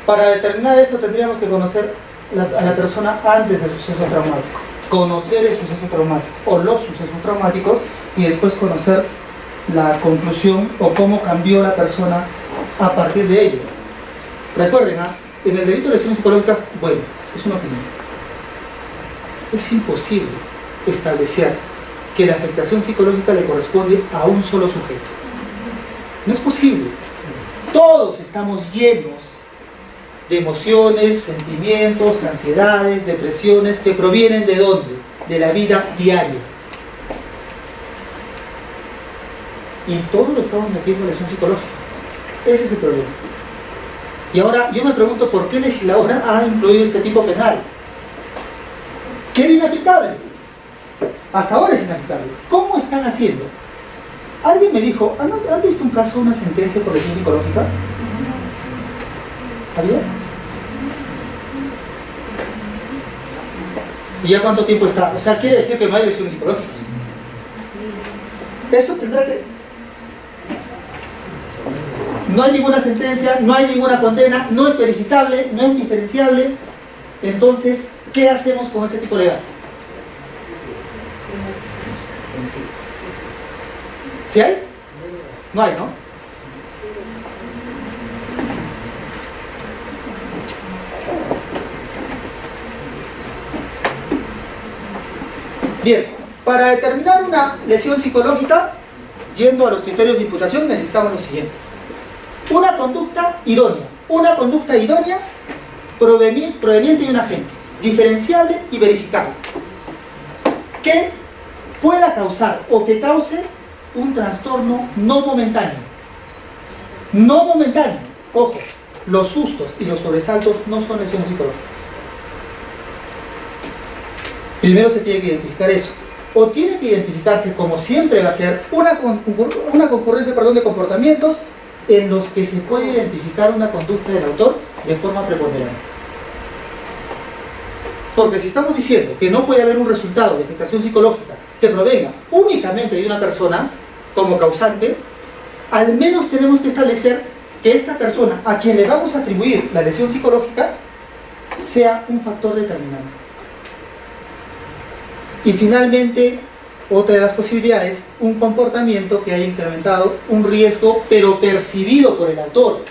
S1: Para determinar esto tendríamos que conocer a la persona antes del suceso traumático. Conocer el suceso traumático o los sucesos traumáticos y después conocer la conclusión o cómo cambió la persona a partir de ello. Recuerden, en el delito de lesiones psicológicas, bueno, es una opinión. Es imposible establecer que la afectación psicológica le corresponde a un solo sujeto. No es posible. Todos estamos llenos de emociones, sentimientos, ansiedades, depresiones que provienen ¿de dónde? De la vida diaria. Y todo lo estamos metiendo en lesión psicológica. Ese es el problema. Y ahora yo me pregunto por qué el legislador ha incluido este tipo penal. ¿Qué era inaplicable? Hasta ahora es inaplicable. ¿Cómo están haciendo? Alguien me dijo, ¿han visto un caso, una sentencia por lesión psicológica? ¿Había? ¿Y ya cuánto tiempo está? O sea, quiere decir que no hay lesiones psicológicas. Eso tendrá que... No hay ninguna sentencia, no hay ninguna condena, no es verificable, no es diferenciable. Entonces, ¿qué hacemos con ese tipo de datos? ¿Sí hay? No hay, ¿no? Bien, para determinar una lesión psicológica, yendo a los criterios de imputación, necesitamos lo siguiente. Una conducta idónea. Una conducta idónea proveniente de un agente, diferenciable y verificable, que pueda causar o que cause un trastorno no momentáneo. No momentáneo. Ojo, los sustos y los sobresaltos no son lesiones psicológicas. Primero se tiene que identificar eso. O tiene que identificarse, como siempre va a ser, una concurrencia de comportamientos en los que se puede identificar una conducta del autor de forma preponderante. Porque si estamos diciendo que no puede haber un resultado de afectación psicológica que provenga únicamente de una persona como causante, al menos tenemos que establecer que esta persona a quien le vamos a atribuir la lesión psicológica sea un factor determinante. Y finalmente, otra de las posibilidades, un comportamiento que haya incrementado un riesgo, pero percibido por el autor.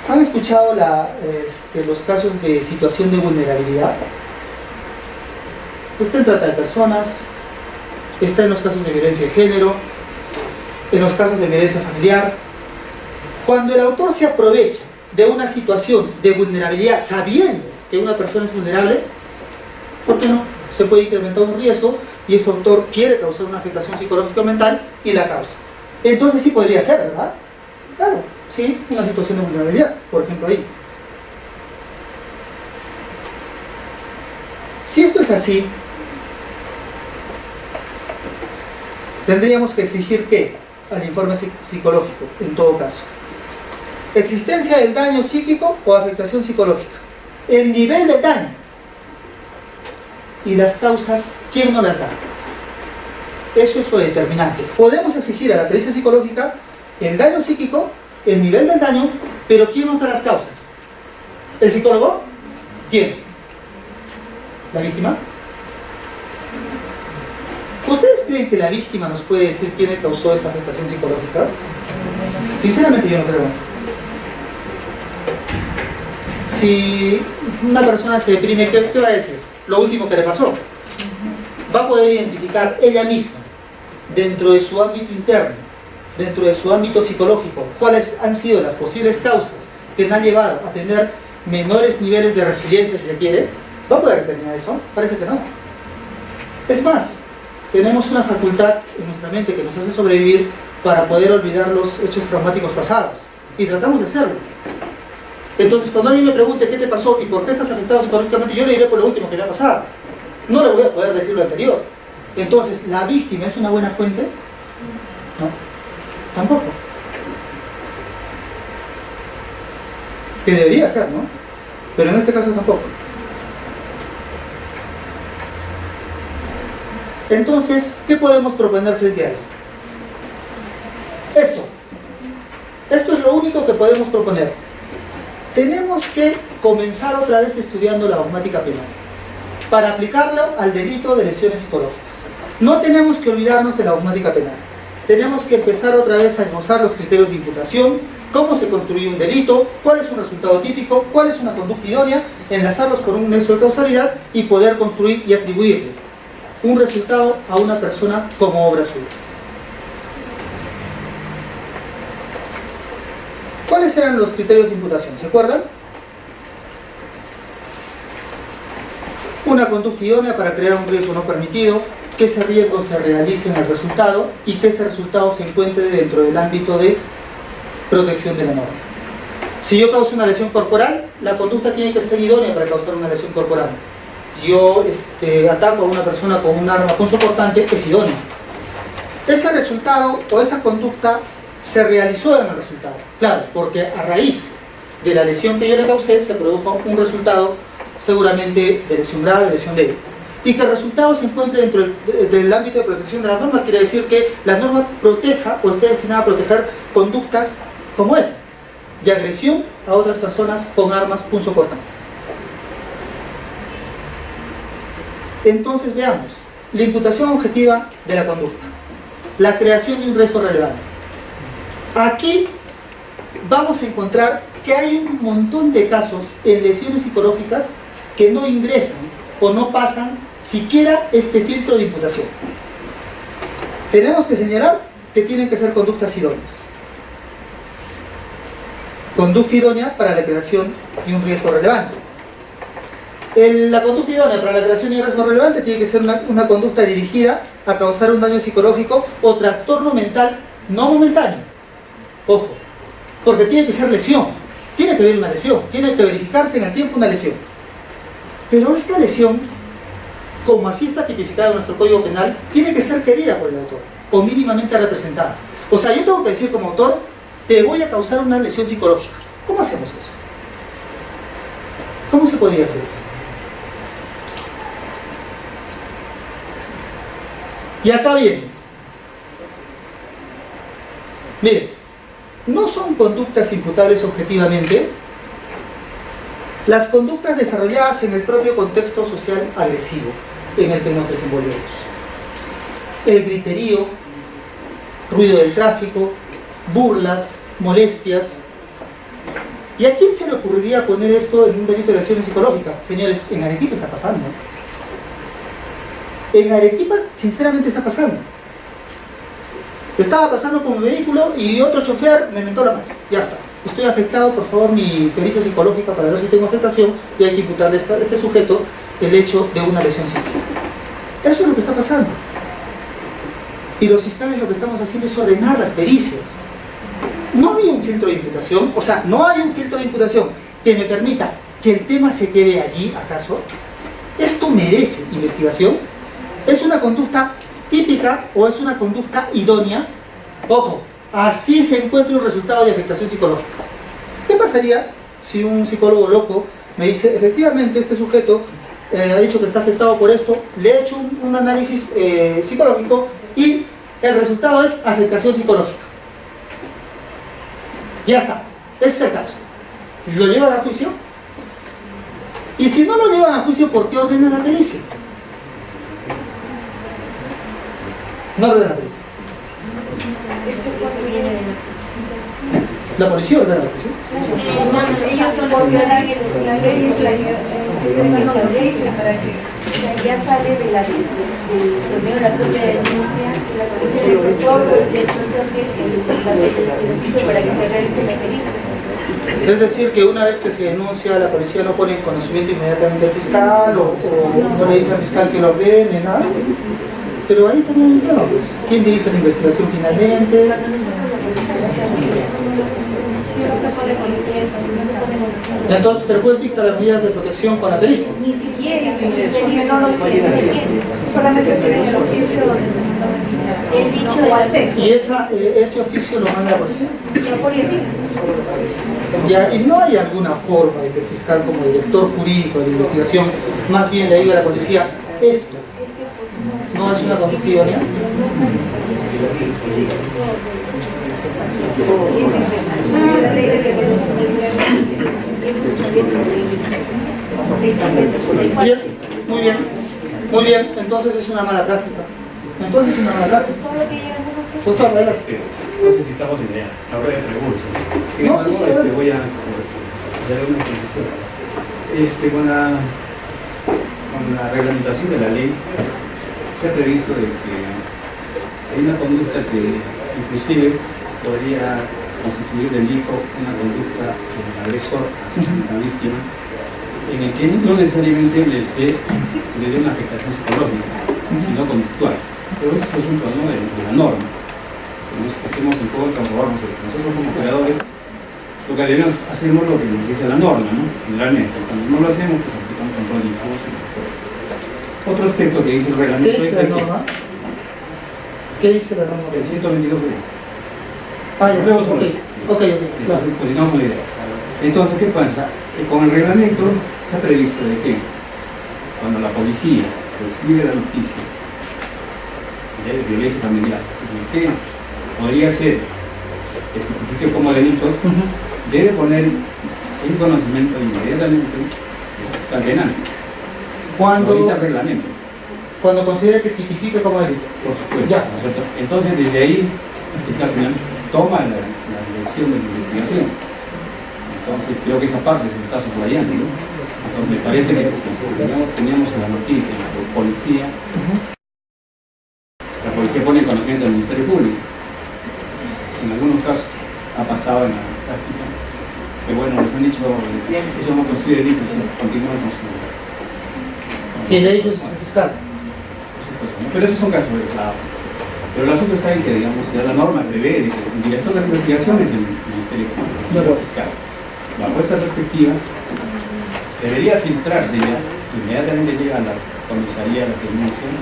S1: ¿Han escuchado los casos de situación de vulnerabilidad? Está en trata de personas, está en los casos de violencia de género, en los casos de violencia familiar. Cuando el autor se aprovecha de una situación de vulnerabilidad sabiendo que una persona es vulnerable, ¿por qué no? Se puede incrementar un riesgo y este autor quiere causar una afectación psicológica mental y la causa. Entonces sí podría ser, ¿verdad? Claro, sí, una situación de vulnerabilidad, por ejemplo ahí. Si esto es así, tendríamos que exigir ¿qué? Al informe psicológico, en todo caso. Existencia del daño psíquico o afectación psicológica. El nivel del daño. Y las causas, ¿quién no las da? Eso es lo determinante. Podemos exigir a la pericia psicológica el daño psíquico, el nivel del daño, pero ¿quién nos da las causas? ¿El psicólogo? ¿Quién? ¿La víctima? ¿Ustedes creen que la víctima nos puede decir quién le causó esa afectación psicológica? Sinceramente yo no creo. Si una persona se deprime, ¿qué va a decir? Lo último que le pasó. Va a poder identificar ella misma, dentro de su ámbito interno, dentro de su ámbito psicológico, cuáles han sido las posibles causas que le han llevado a tener menores niveles de resiliencia, si se quiere. ¿Va a poder determinar eso? Parece que no. Es más, tenemos una facultad en nuestra mente que nos hace sobrevivir para poder olvidar los hechos traumáticos pasados, y tratamos de hacerlo. Entonces, cuando alguien me pregunte qué te pasó y por qué estás afectado psicológicamente, yo le diré por lo último que me ha pasado. No le voy a poder decir lo anterior. Entonces, ¿la víctima es una buena fuente? No, tampoco. Que debería ser, ¿no? Pero en este caso tampoco. Entonces, ¿qué podemos proponer frente a esto? Esto es lo único que podemos proponer. Tenemos que comenzar otra vez estudiando la dogmática penal para aplicarlo al delito de lesiones psicológicas. No tenemos que olvidarnos de la dogmática penal. Tenemos que empezar otra vez a esbozar los criterios de imputación, cómo se construye un delito, cuál es un resultado típico, cuál es una conducta idónea, enlazarlos por un nexo de causalidad y poder construir y atribuirle un resultado a una persona como obra suya. ¿Cuáles eran los criterios de imputación? ¿Se acuerdan? Una conducta idónea para crear un riesgo no permitido, que ese riesgo se realice en el resultado y que ese resultado se encuentre dentro del ámbito de protección de la norma. Si yo causo una lesión corporal, la conducta tiene que ser idónea para causar una lesión corporal. Yo ataco a una persona con un arma punzocortante, es idónea. Ese resultado o esa conducta se realizó en el resultado. Claro, porque a raíz de la lesión que yo le causé se produjo un resultado seguramente de lesión grave, lesión leve. Y que el resultado se encuentre dentro del ámbito de protección de la norma quiere decir que la norma proteja o esté destinada a proteger conductas como esas, de agresión a otras personas con armas punzocortantes. Entonces veamos, la imputación objetiva de la conducta, la creación de un riesgo relevante. Aquí vamos a encontrar que hay un montón de casos en lesiones psicológicas que no ingresan o no pasan siquiera este filtro de imputación. Tenemos que señalar que tienen que ser conductas idóneas. Conducta idónea para la creación de un riesgo relevante. La conducta idónea para la creación de un riesgo relevante tiene que ser una conducta dirigida a causar un daño psicológico o trastorno mental no momentáneo. Ojo, porque tiene que ser lesión, tiene que haber una lesión, tiene que verificarse en el tiempo una lesión. Pero esta lesión, como así está tipificada en nuestro Código Penal, tiene que ser querida por el autor, o mínimamente representada. O sea, yo tengo que decir como autor, te voy a causar una lesión psicológica. ¿Cómo hacemos eso? ¿Cómo se podría hacer eso? Y acá viene. Miren, no son conductas imputables objetivamente las conductas desarrolladas en el propio contexto social agresivo en el que nos desenvolvemos. El griterío, ruido del tráfico, burlas, molestias. ¿Y a quién se le ocurriría poner esto en un delito de lesiones psicológicas? Señores, en Arequipa está pasando. En Arequipa, sinceramente, está pasando. Estaba pasando con mi vehículo y otro chofer me mentó la mano. Ya está. Estoy afectado, por favor, mi pericia psicológica para ver si tengo afectación y hay que imputarle a este sujeto el hecho de una lesión psíquica. Eso es lo que está pasando. Y los fiscales lo que estamos haciendo es ordenar las pericias. No hay un filtro de imputación, o sea, no hay un filtro de imputación que me permita que el tema se quede allí, ¿acaso? ¿Esto merece investigación? ¿Es una conducta típica o es una conducta idónea? Ojo, así se encuentra un resultado de afectación psicológica. ¿Qué pasaría si un psicólogo loco me dice, efectivamente, este sujeto ha dicho que está afectado por esto, le he hecho un análisis psicológico y el resultado es afectación psicológica. Ya está, ese es el caso. ¿Lo llevan a juicio? Y si no lo llevan a juicio, ¿por qué ordenan la pericia? No ordenan la pericia. La policía ordena la pericia.
S3: Ellos son porque la ley es la noticia para que ya sale de la de la propia denuncia y la policía le soporta el oficio para que se realice el mecanismo.
S1: Es decir, que una vez que se denuncia, la policía no pone en conocimiento inmediatamente al fiscal o no le dice al fiscal que lo ordene, nada. Pero ahí también hay un tema, pues. ¿Quién dirige la investigación finalmente? Entonces el juez dicta las medidas de protección con la pericia.
S3: Ni siquiera eso,
S4: porque no lo tiene. Solamente tiene el oficio donde se mandó
S3: el dicho de al sexo.
S1: Y ese oficio lo manda la policía.
S3: La policía.
S1: Ya, y no hay alguna forma de que el fiscal, como director jurídico de la investigación, más bien le diga a la policía, esto no es una conducta idónea. Bien, muy bien, muy bien, entonces es una mala práctica. Entonces es una mala práctica. Doctor, adelante.
S6: No sé si estamos en la hora de preguntas. Sin
S1: No,
S6: embargo,
S1: sí, sí,
S6: voy a dar una conclusión. Con la reglamentación de la ley se ha previsto de que hay una conducta que inclusive podría constituir delito, una conducta del agresor hacia la víctima, en el que no necesariamente le dé una afectación psicológica, sino conductual. Pero ese es el asunto, ¿no?, de la norma. No es que estemos en contra o favor, nosotros como operadores lo que debemos hacemos lo que nos dice la norma, ¿no? Generalmente, cuando no lo hacemos, pues aplicamos control de difuso. Otro aspecto que dice el reglamento
S1: ¿Qué dice la norma? ¿Qué dice la norma?
S6: El 122 de
S1: Luego
S6: sobre.
S1: Ok, claro.
S6: Continuamos con la idea. Entonces, ¿qué pasa? Que con el reglamento se ha previsto de que cuando la policía recibe la noticia de violencia familiar, que podría ser que tipifique como delito, debe poner en conocimiento inmediatamente el fiscal penal. Lo dice el reglamento.
S1: Cuando considere que tipifique como delito.
S6: Por supuesto.
S1: Ya.
S6: ¿No es cierto? Entonces, desde ahí, el fiscal penal toma la dirección de la investigación. Entonces, creo que esa parte se está subrayando, ¿no? Entonces, me parece que si teníamos la noticia de la policía, la policía pone en conocimiento del Ministerio Público. En algunos casos ha pasado en la práctica que, bueno, les han dicho, eso no constituye delito, sino continúan con su...
S1: ¿Quién le dijo eso es el fiscal?
S6: Por supuesto, ¿no? Pero esos son casos aislados. Pero el asunto está en que, digamos, ya la norma prevé que el director de la investigación es el Ministerio Público, no el fiscal. Bajo esa perspectiva, debería filtrarse ya, inmediatamente llega a la comisaría de las denuncias,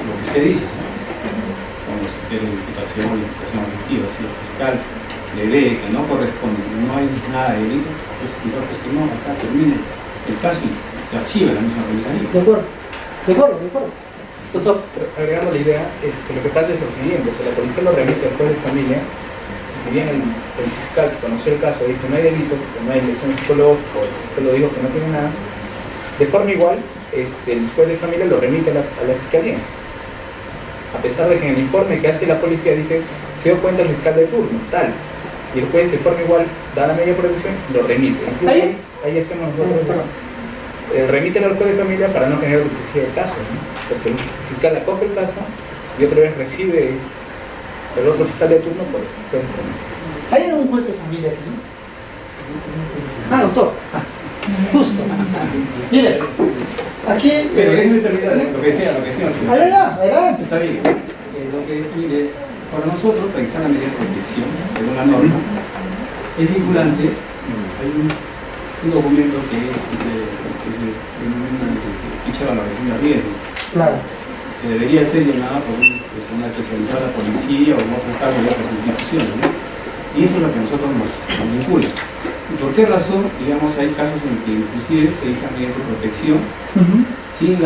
S6: lo que usted dice, ¿no? Con los criterios de imputación y imputación objetiva. Si el fiscal le ve que no corresponde, no hay nada de delito, pues entonces que no, acá termine el caso y se archiva la misma comisaría.
S1: De acuerdo. Doctor.
S7: Agregando la idea, lo que pasa es lo siguiente: la policía lo remite al juez de familia, y bien el fiscal que conoció el caso dice no hay delito, porque no hay lesión psicológica, o el fiscal lo dijo que no tiene nada, de forma igual, el juez de familia lo remite a la fiscalía. A pesar de que en el informe que hace la policía dice, se dio cuenta el fiscal de turno, tal, y el juez de forma igual da la medida de protección y lo remite. Incluso ahí hacemos nosotros, remiten al juez de familia para no generar duplicidad de casos, ¿no? Porque el fiscal acoge el caso y otra vez recibe el otro fiscal de turno por el juez de familia.
S1: ¿Hay algún juez de familia aquí? Doctor. Justo. Mire, aquí...
S6: Pero déjeme terminar lo que decía.
S1: Adelante.
S6: Está bien. Mire, para nosotros, practicar la medida de protección, según la norma, es vinculante. Hay un documento que es una ficha de valoración de riesgo.
S1: Claro.
S6: Que debería ser llenada por una persona especializada de la policía o otro cargo de otras instituciones, ¿no? Y eso es lo que nosotros nos vincula. ¿Por qué razón? Digamos, hay casos en que inclusive se dictan medidas de protección sin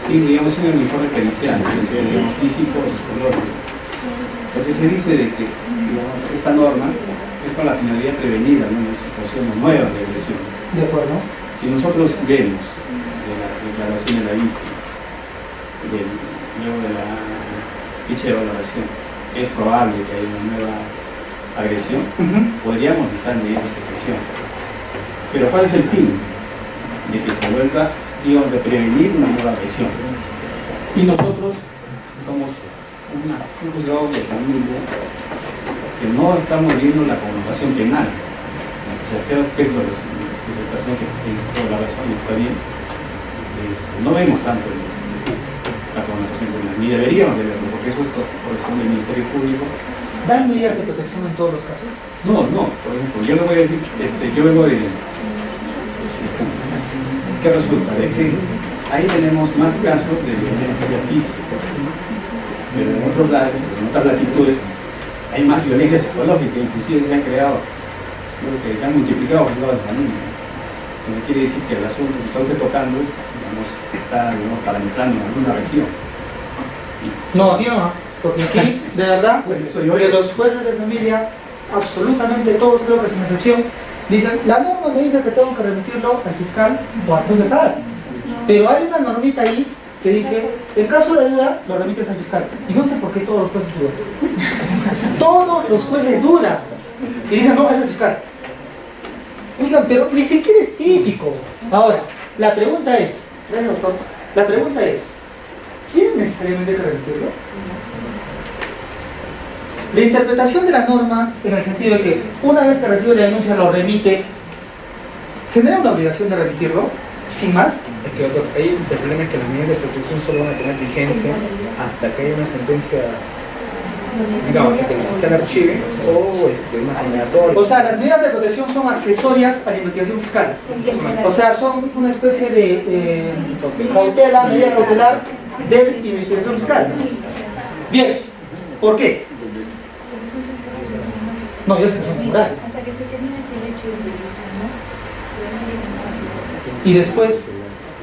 S6: Sí, digamos, en el informe pericial, digamos, físico o psicológico. Porque se dice de que, digamos, esta norma es con la finalidad de prevenir algunas situaciones nuevas de agresión.
S1: De acuerdo.
S6: Si nosotros vemos de la declaración de la víctima, luego de la ficha de valoración, que es probable que haya una nueva agresión, podríamos estar medidas de protección. Pero ¿cuál es el fin? De que se vuelva, digamos, de prevenir una nueva agresión. Y nosotros somos un juzgado de familia que no estamos viendo la connotación penal. O sea, ¿qué aspecto de la disertación que la razón está bien? No vemos tanto la connotación penal, ni deberíamos de verlo, porque eso es corresponde al Ministerio Público.
S1: ¿Dan medidas de protección en todos los casos?
S6: No, por ejemplo, yo le voy a decir, yo vengo de... ¿Qué resulta? De que ahí tenemos más casos de violencia física, pero en otros lados, en otras latitudes, hay más violencia psicológica, inclusive se han creado, creo que se han multiplicado juzgados de familia. Entonces quiere decir que el asunto que está usted tocando es, digamos, está, digamos, parametrando en alguna región.
S1: No, aquí no, porque aquí, de verdad, que los jueces de familia, absolutamente todos, creo que sin excepción, dicen, la norma me dice que tengo que remitirlo al fiscal o al juez de paz. Pero hay una normita ahí que dice, en caso de duda, lo remites al fiscal. Y no sé por qué todos los jueces dudan. Todos los jueces dudan. Y dicen, no, es el fiscal. Oigan, pero ni siquiera es típico. Ahora, la pregunta es, gracias doctor, la pregunta es, ¿quién necesariamente hay que remitirlo? La interpretación de la norma, en el sentido de que una vez que recibe la denuncia lo remite, ¿genera una obligación de remitirlo? ¿Sin más?
S7: Es que doctor, ahí el problema es que las medidas de protección solo van a tener vigencia hasta que haya una sentencia, digamos, hasta que el fiscal archive o una condenatoria.
S1: O sea, las medidas de protección son accesorias a la investigación fiscal. O sea, son una especie de cautela, medida cautelar de investigación fiscal. Bien, ¿por qué? No, yo sé que son temporales.
S3: Hasta que se termine ese hecho de delito, ¿no?
S1: Y después,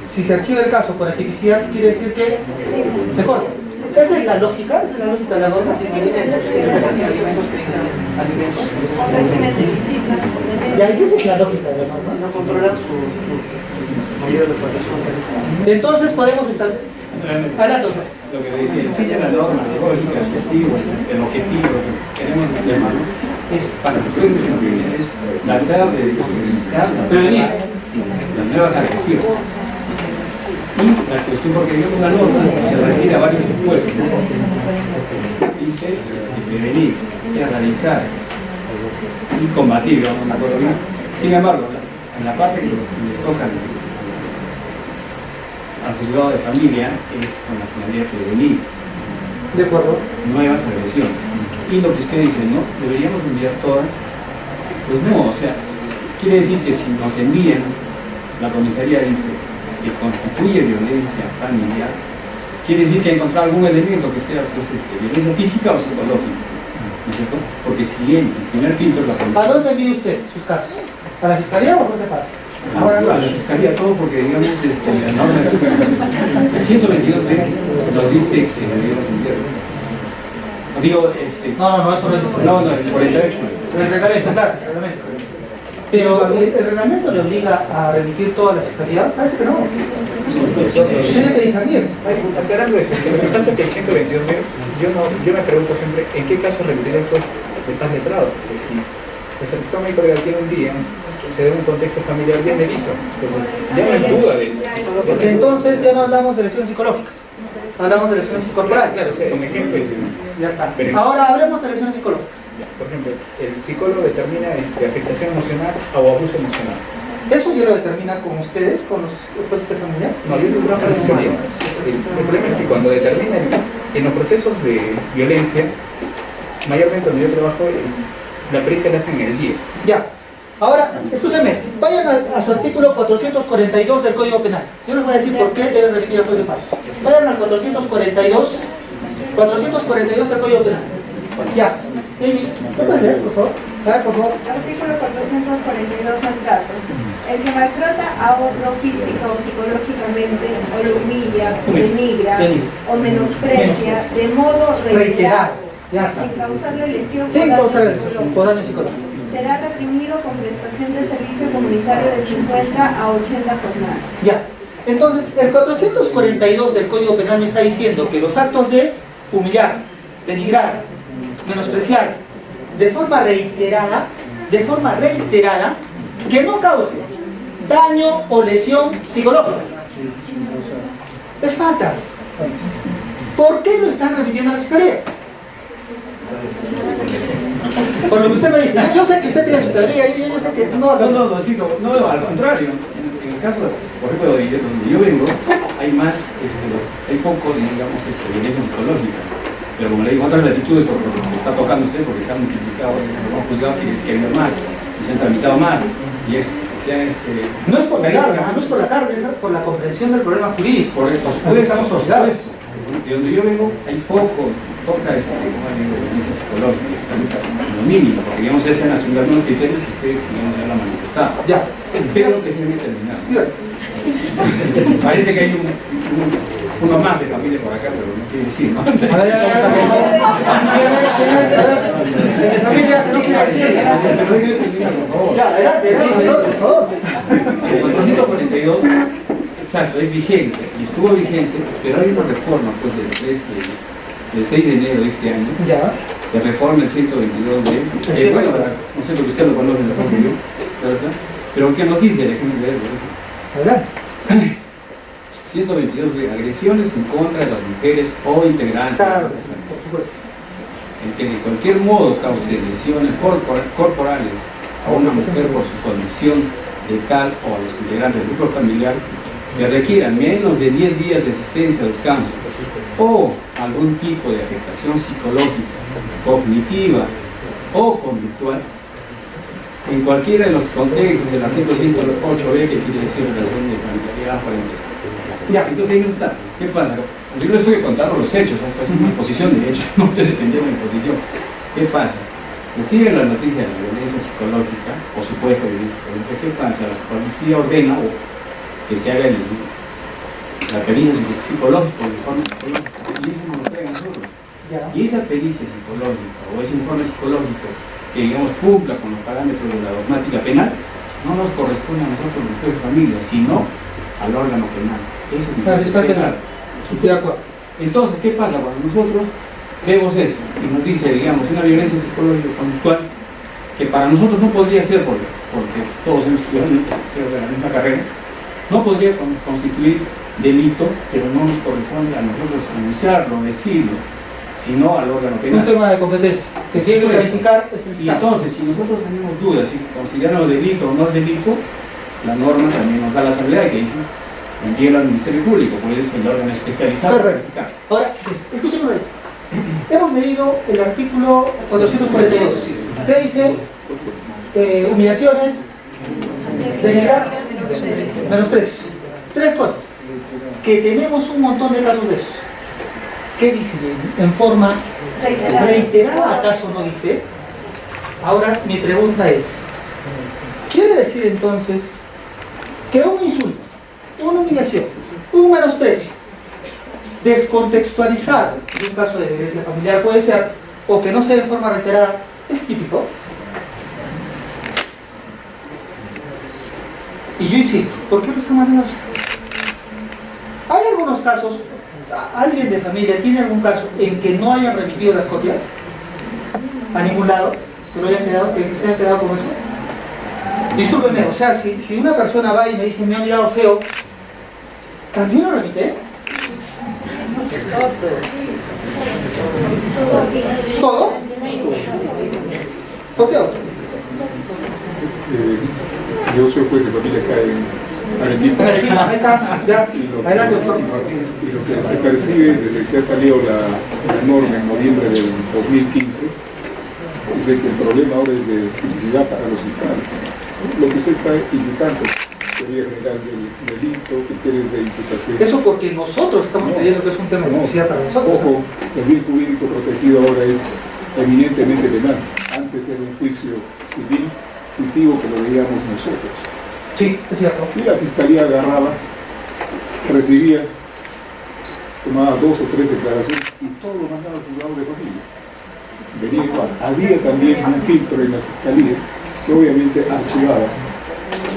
S1: si se archiva el caso por atipicidad, quiere decir que se corta. Esa es la lógica, esa es la lógica de la norma. Y ahí esa es la lógica de la norma.
S5: No controlan sus medidas de protección.
S1: Entonces podemos estar... Adelante, doctor.
S6: Lo que decía, es que la norma lógica, el objetivo que queremos llamarlo, es para es tratar de prevenir las nuevas agresiones. Y la cuestión, porque digamos la norma se refiere a varios supuestos. Dice prevenir, erradicar y combatir, vamos a acuerdo. Sin embargo, en la parte que les toca al juzgado de familia es con la finalidad de prevenir
S1: De acuerdo.
S6: nuevas agresiones. Y lo que usted dice, ¿no? ¿Deberíamos enviar todas? Pues no, o sea, quiere decir que si nos envían, la comisaría dice que constituye violencia familiar, quiere decir que ha encontrado algún elemento que sea pues, violencia física o psicológica, ¿no es cierto? Porque si el primer filtro es la
S1: ¿A
S6: comisaría.
S1: dónde envía usted sus casos? ¿A la fiscalía o a juez de paz?
S6: Ahora a la fiscalía todo porque digamos la norma es, el 122B nos dice que debemos enviarlo. Digo,
S1: No, eso no es.
S6: no, el 48
S1: El reglamento, claro, el reglamento. Pero el reglamento le obliga a remitir toda la fiscalía. Parece que no. Tiene que discernir.
S7: Aclarando eso, que lo que pasa es que el 122B, yo me pregunto siempre, ¿en qué caso remitir el juez de paz letrado? Porque si el certificado médico legal tiene un día, se da en un contexto familiar ya es delito. Entonces, ya no es duda de...
S1: Porque entonces ya no hablamos de lesiones psicológicas. Hablamos de lesiones corporales.
S7: Claro, o sea, un ejemplo es...
S1: Ya está.
S7: Pero-
S1: Ahora hablemos de lesiones psicológicas.
S7: Por ejemplo, el psicólogo determina afectación emocional o abuso emocional.
S1: ¿Eso ya lo determina con ustedes, con los jueces de familias?
S7: No, yo no trabajo en ese sentido. El problema es que cuando determina en los procesos de violencia, mayormente donde yo trabajo, la pericia la hacen en el día.
S1: Ya. Ahora, escúchenme, vayan a su artículo 442 del Código Penal. Yo les voy a decir por qué deben remitir al juez de paz. Vayan al 442 del Código Penal. Ya. Amy, ¿me puedes leer, por favor? A ver, por favor.
S4: Artículo 442 del CAT. El que maltrata a otro física o psicológicamente, o lo humilla, o denigra, o menosprecia, de modo reiterado,
S1: Ya está.
S4: sin causarle lesión
S1: Sin
S4: o daño
S1: causar lesión
S4: psicológico,
S1: o daño psicológico.
S4: será reprimido con prestación de servicio comunitario de 50 a 80 jornadas.
S1: Ya. Entonces, el 442 del Código Penal me está diciendo que los actos de humillar, denigrar, menospreciar, de forma reiterada, que no cause daño o lesión psicológica. Es faltas. ¿Por qué lo están remitiendo a la Fiscalía? Por lo que usted me dice, yo sé que usted tiene su teoría, yo sé que no,
S6: No, al contrario. En el caso, por ejemplo, de donde yo vengo, hay más, hay poco, digamos, violencia psicológica. Pero como le digo, otras latitudes, porque se está tocando usted, porque se han multiplicado, los juzgados que hay más, y se han tramitado más, y se han,
S1: no es por la carga, no es por la carga, es por la comprensión del problema jurídico.
S6: Por supuesto. De donde yo vengo, hay poca violencia psicológica, está lo mínimo, porque digamos, se han asumido algunos criterios que usted, digamos, ya lo ha manifestado.
S1: Ya.
S6: Pero déjeme terminar. Parece que hay uno más de familia por acá, pero no quiere decir, ¿no?
S1: A ver, ¿de familia que no quiere decir? Ya, adelante, por favor.
S6: El 442, exacto, es vigente, y estuvo vigente, pero hay una reforma, pues, del 6 de enero de este año,
S1: Ya.
S6: de reforma el 122 bueno, no sé porque usted lo conoce mejor que yo, ¿verdad? Pero ¿qué nos dice? Déjenme leerlo.
S1: Adelante.
S6: 122 agresiones en contra de las mujeres o integrantes.
S1: Claro, por supuesto.
S6: En que de cualquier modo cause lesiones corporales a una mujer por su condición de tal o a los integrantes del grupo familiar que requieran menos de 10 días de asistencia o descanso o algún tipo de afectación psicológica, cognitiva o conductual en cualquiera de los contextos del artículo 108b, que quiere decir relación de familiaridad parentesco.
S1: Ya.
S6: Entonces ahí no está. ¿Qué pasa? Yo le estoy contando los hechos, esto es una posición de hecho, no estoy defendiendo mi posición. ¿Qué pasa? Reciben la noticia de la violencia psicológica, o supuesta violencia psicológica. ¿Qué pasa? La policía ordena que se haga la pericia psicológica, el informe psicológico, y eso nos lo traen a nosotros. Y esa pericia psicológica, o ese informe psicológico, que digamos cumpla con los parámetros de la dogmática penal, no nos corresponde a nosotros los jueces de familia, sino al órgano penal. Ese es el penal.
S1: De acuerdo.
S6: Entonces, ¿qué pasa cuando nosotros vemos esto y nos dice, digamos, una violencia psicológica conductual que para nosotros no podría ser, porque todos hemos estudiado la misma carrera, no podría constituir delito, pero no nos corresponde a nosotros anunciarlo, decirlo, sino al órgano penal.
S1: Un tema de competencia que tiene que verificar es el
S6: Y entonces, si nosotros tenemos dudas si consideramos delito o no es delito, la norma también nos da la asamblea que dice envíelo al Ministerio Público, porque es el órgano especializado para verificar.
S1: Ahora, escúcheme. Hemos leído el artículo 442. ¿Qué dice? Humillaciones, denigrar, menosprecios. Tres cosas. Que tenemos un montón de casos de esos. ¿Qué dice? En forma reiterada, ¿acaso no dice? Ahora, mi pregunta es, ¿quiere decir entonces que un insulto, una humillación, un menosprecio descontextualizado de un caso de violencia familiar puede ser, o que no sea en forma reiterada, es típico? Y yo insisto, ¿por qué lo está mandando a usted? Hay algunos casos, ¿alguien de familia tiene algún caso en que no hayan remitido las copias a ningún lado? ¿Que no hayan quedado, que se hayan quedado con eso? Discúlpeme, o sea, si una persona va y me dice, me ha mirado feo, ¿también lo remite? ¿Todo? ¿Por qué otro?
S8: Yo soy juez de familia acá en Arequipa.
S1: Ahí está, ya, adelante, doctor.
S8: Y lo que se percibe es desde que ha salido la norma en noviembre del 2015, es de que el problema ahora es de publicidad para los fiscales. Lo que usted está indicando, teoría general del delito, criterios de imputación.
S1: Eso porque nosotros estamos creyendo que es un tema de publicidad para nosotros.
S8: Ojo, el bien jurídico protegido ahora es eminentemente penal. Antes era un juicio civil, intuitivo, que lo veíamos nosotros.
S1: Sí, es cierto.
S8: Y la fiscalía agarraba, recibía, tomaba 2 o 3 declaraciones y todo lo mandaba al juzgado de familia. Venía igual. Había también un filtro en la fiscalía que obviamente archivaba.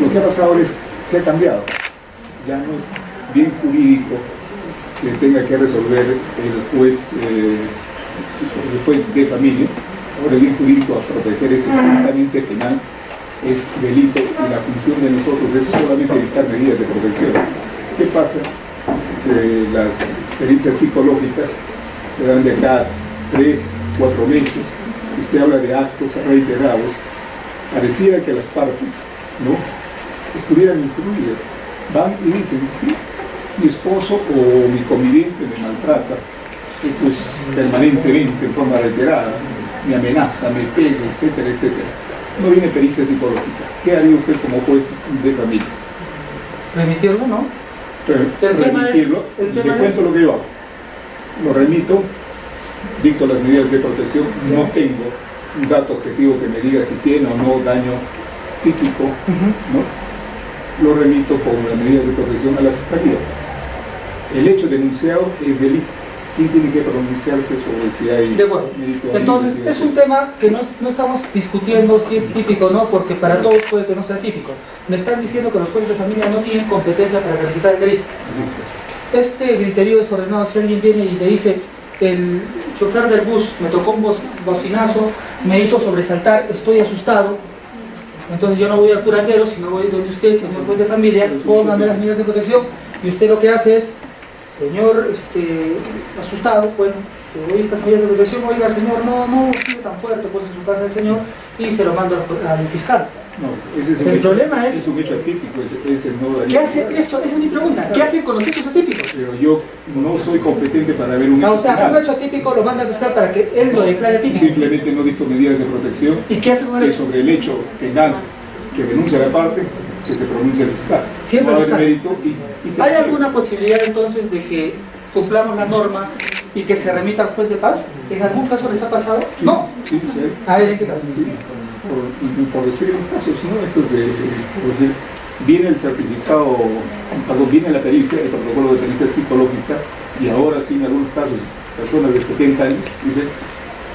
S8: Lo que ha pasado ahora es, se ha cambiado. Ya no es bien jurídico que tenga que resolver el juez de familia. Ahora el bien jurídico a proteger es estrictamente penal, es delito y la función de nosotros es solamente dictar medidas de protección. ¿Qué pasa? Las pericias psicológicas se dan de acá 3, 4 meses. Usted habla de actos reiterados. Pareciera que las partes no estuvieran instruidas. Van y dicen, sí, mi esposo o mi conviviente me maltrata, esto es permanentemente, en forma reiterada, me amenaza, me pega, etcétera, etcétera. No viene pericia psicológica. ¿Qué haría usted como juez de familia?
S1: Remitirlo, ¿no?
S8: Remitirlo. Le cuento lo que yo hago. Lo remito, dicto las medidas de protección, no tengo un dato objetivo que me diga si tiene o no daño psíquico, ¿no? Lo remito con las medidas de protección a la fiscalía. El hecho denunciado es delito. ¿Quién tiene que pronunciarse sobre si hay...
S1: De acuerdo. Entonces, es un tema que no estamos discutiendo si es típico o no, porque para todos puede que no sea típico. Me están diciendo que los jueces de familia no tienen competencia para calificar el delito. Este griterío desordenado, si alguien viene y le dice, el chofer del bus me tocó un bocinazo, me hizo sobresaltar, estoy asustado, entonces yo no voy al curandero, sino voy donde usted, señor juez de familia, póngame las medidas de protección, y usted lo que hace es, señor asustado, bueno, le doy estas medidas de protección, oiga señor, no sigue tan fuerte, pues en su casa el señor, y se lo mando al fiscal.
S8: No, ese es un
S1: el
S8: hecho,
S1: problema es
S8: un hecho atípico, ese no daría.
S1: ¿qué hace eso? Esa es mi pregunta. ¿Qué hacen con los hechos atípicos?
S8: Pero yo no soy competente para ver un
S1: No,
S8: hecho
S1: o sea,
S8: penal.
S1: un hecho atípico lo manda al fiscal para que él lo declare atípico.
S8: Simplemente no dicto medidas de protección.
S1: ¿Y qué hace con el
S8: Que
S1: hecho?
S8: sobre el hecho penal que denuncia la parte, que se pronuncia el fiscal.
S1: Siempre
S8: no
S1: el
S8: hay
S1: fiscal.
S8: mérito y se
S1: ¿Hay
S8: quiere.
S1: alguna posibilidad entonces de que cumplamos la norma y que se remita al juez de paz? ¿En algún caso les ha pasado?
S8: Sí,
S1: No.
S8: Sí, sí hay.
S1: A ver, ¿en qué caso?
S8: Sí, por decir un caso, ¿no? Estos por decir, viene el certificado, perdón, viene la pericia, el protocolo de pericia psicológica, y ahora sí, en algunos casos, personas de 70 años, dicen,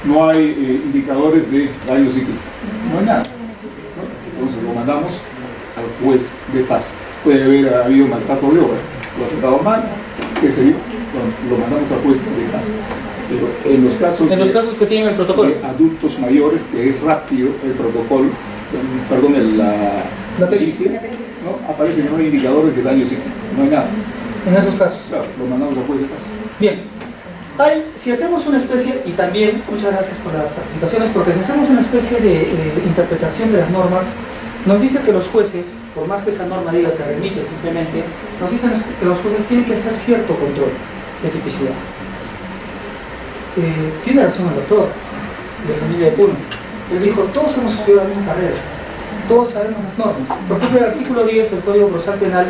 S8: no hay indicadores de daño psíquico. No hay nada. ¿No? Entonces lo mandamos al juez de paz. Puede haber habido maltrato de obra, lo ha tratado mal, qué sé yo, lo mandamos al juez de paz. Pero en los casos
S1: que tienen el protocolo.
S8: de adultos mayores, que es rápido el protocolo, perdón, la pericia, ¿no? Aparecen que no hay indicadores de daño psíquico, no hay nada.
S1: En esos casos.
S8: Claro, lo mandamos al juez de paz.
S1: Bien. Si hacemos una especie, y también muchas gracias por las participaciones, porque si hacemos una especie de interpretación de las normas, nos dice que los jueces, por más que esa norma diga que remite simplemente, nos dicen que los jueces tienen que hacer cierto control de tipicidad. Tiene razón el doctor de familia de Puno. Él dijo, todos hemos estudiado la misma carrera, todos sabemos las normas. Por ejemplo, el artículo 10 del Código Procesal Penal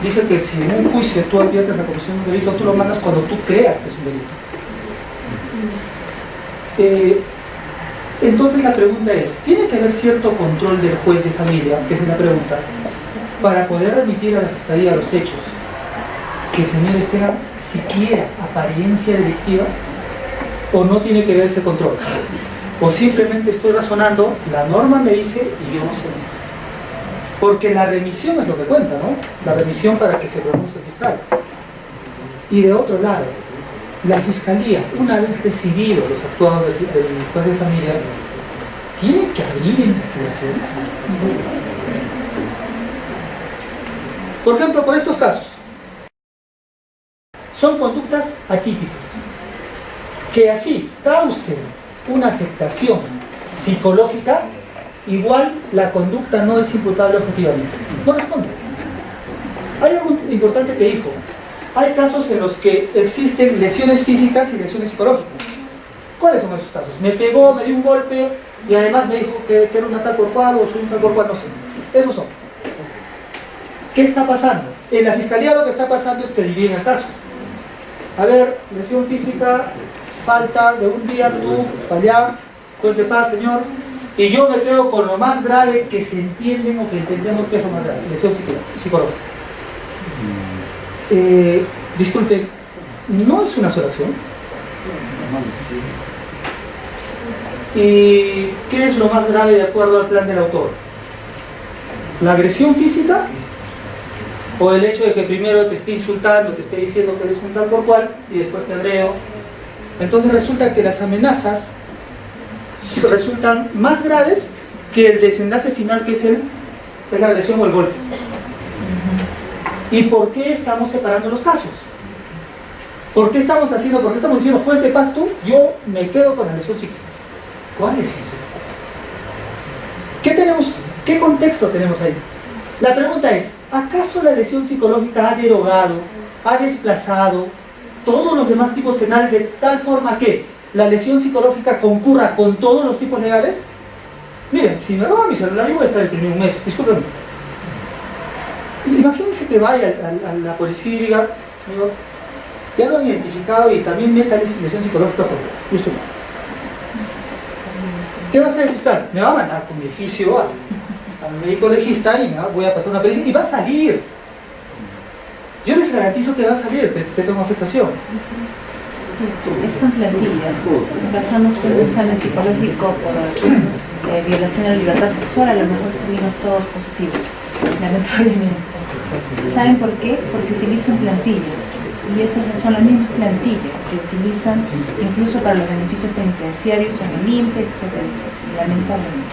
S1: dice que si en un juicio tú adviertes la comisión de un delito, tú lo mandas cuando tú creas que es un delito. Entonces la pregunta es, ¿tiene que haber cierto control del juez de familia, que esa es la pregunta, para poder remitir a la fiscalía los hechos que señores tengan siquiera apariencia delictiva? ¿O no tiene que ver ese control? O simplemente estoy razonando, la norma me dice y yo no sé más. Porque la remisión es lo que cuenta, ¿no? La remisión para que se pronuncie el fiscal. Y de otro lado, la fiscalía, una vez recibido los actuados del juez de familia, ¿tiene que abrir investigación? Por ejemplo, por estos casos, son conductas atípicas, que así causen una afectación psicológica, igual la conducta no es imputable objetivamente. No responde. Hay algo importante que dijo. Hay casos en los que existen lesiones físicas y lesiones psicológicas. ¿Cuáles son esos casos? Me pegó, me dio un golpe y además me dijo que era un ataque corporal o un ataque corporal, no sé. Esos son. ¿Qué está pasando? En la fiscalía lo que está pasando es que dividen el caso. A ver, lesión física, falta de un día, tú, fallar, juez de paz, señor, Y yo me quedo con lo más grave que se entienden o que entendemos que es lo más grave, lesión psicológica. Disculpen, ¿no es una sola acción? ¿Y qué es lo más grave de acuerdo al plan del autor? ¿La agresión física? ¿O el hecho de que primero te esté insultando, te esté diciendo que eres un tal por cual y después te agrego? Entonces resulta que las amenazas resultan más graves que el desenlace final, que es la agresión o el golpe. ¿Y por qué estamos separando los casos? ¿Por qué estamos diciendo, juez de paz tú, yo me quedo con la lesión psíquica? ¿Cuál es eso? ¿Qué contexto tenemos ahí? La pregunta es, ¿acaso la lesión psicológica ha derogado, ha desplazado todos los demás tipos penales de tal forma que la lesión psicológica concurra con todos los tipos legales? Miren, si me roban mi celular, yo voy a estar el primer mes, discúlpenme. Imagínense que vaya a la policía y diga, señor, ya lo han identificado y también meta lesión psicológica por justo. ¿Qué va a hacer el fiscal? Me va a mandar con mi oficio al médico legista y voy a pasar una pericia y va a salir. Yo les garantizo que va a salir, que tengo afectación.
S9: Sí, son plantillas. Si pasamos un examen psicológico por violación de la libertad sexual, a lo mejor salimos todos positivos, lamentablemente. ¿Saben por qué? Porque utilizan plantillas. Y esas son las mismas plantillas que utilizan incluso para los beneficios penitenciarios en el INPE, etcétera, etcétera, lamentablemente.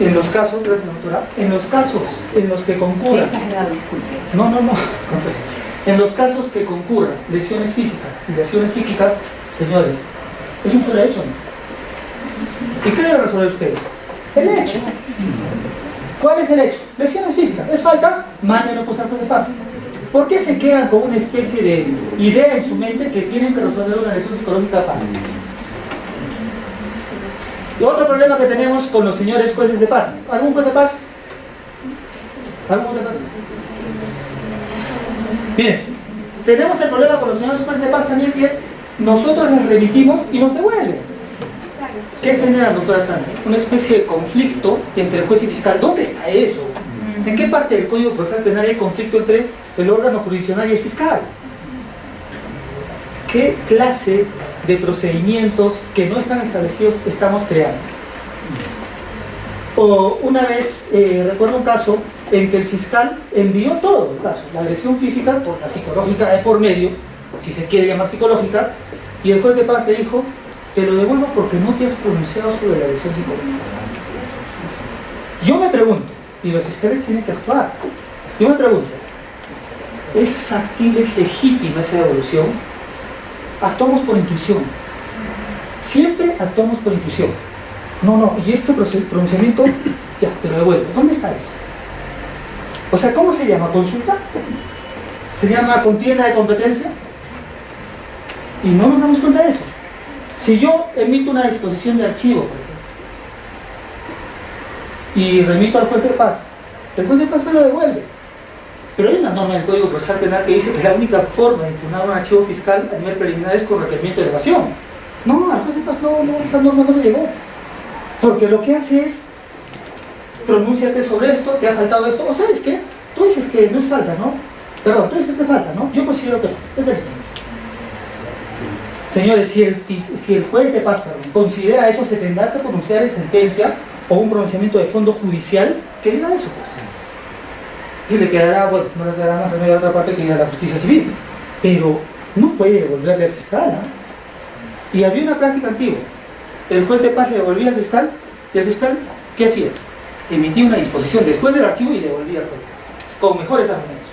S1: En los casos, gracias doctora, en los casos en los que concurran...
S9: Qué exagerado, disculpe.
S1: No. En los casos que concurran lesiones físicas y lesiones psíquicas, señores, es un solo hecho, ¿no? ¿Y qué deben resolver ustedes? El hecho. ¿Cuál es el hecho? Lesiones físicas. ¿Es faltas? Mándenlo por juez de paz. ¿Por qué se quedan con una especie de idea en su mente que tienen que resolver una lesión psicológica para? Y otro problema que tenemos con los señores jueces de paz. ¿Algún juez de paz? ¿Algún juez de paz? Bien, tenemos el problema con los señores jueces de paz también, que nosotros les remitimos y nos devuelven. ¿Qué genera, doctora Sandra? Una especie de conflicto entre el juez y fiscal. ¿Dónde está eso? ¿En qué parte del Código Procesal Penal hay conflicto entre el órgano jurisdiccional y el fiscal? ¿Qué clase de procedimientos que no están establecidos estamos creando? O una vez, recuerdo un caso en que el fiscal envió todo el caso, la agresión física por la psicológica de por medio, si se quiere llamar psicológica, y el juez de paz le dijo, te lo devuelvo porque no te has pronunciado sobre la agresión psicológica. Yo me pregunto, y los fiscales tienen que actuar, yo me pregunto, ¿es factible, es legítima esa devolución? Actuamos por intuición. Siempre actuamos por intuición. No, y este pronunciamiento, ya, te lo devuelvo. ¿Dónde está eso? O sea, ¿cómo se llama? ¿Consulta? ¿Se llama contienda de competencia? Y no nos damos cuenta de eso. Si yo emito una disposición de archivo, por ejemplo, y remito al juez de paz, el juez de paz me lo devuelve. Pero hay una norma en el Código Procesal Penal que dice que la única forma de impugnar un archivo fiscal a nivel preliminar es con requerimiento de elevación. No, al juez de paz no, esa norma no me llegó. Porque lo que hace es, pronúnciate sobre esto, te ha faltado esto, o ¿sabes qué? Tú dices que no es falta, ¿no? Perdón, tú dices que falta, ¿no? Yo considero que no, es delito. Señores, si el juez de paz considera eso, se tendrá que pronunciar en sentencia o un pronunciamiento de fondo judicial que diga eso, pues. Y le quedará, bueno, no le quedará más remedio a otra parte que ir a la justicia civil. Pero no puede devolverle al fiscal, ¿no? Y había una práctica antigua. El juez de paz le devolvía al fiscal, y el fiscal, ¿qué hacía? Emitía una disposición después del archivo y le devolvía al juez de paz, con mejores argumentos.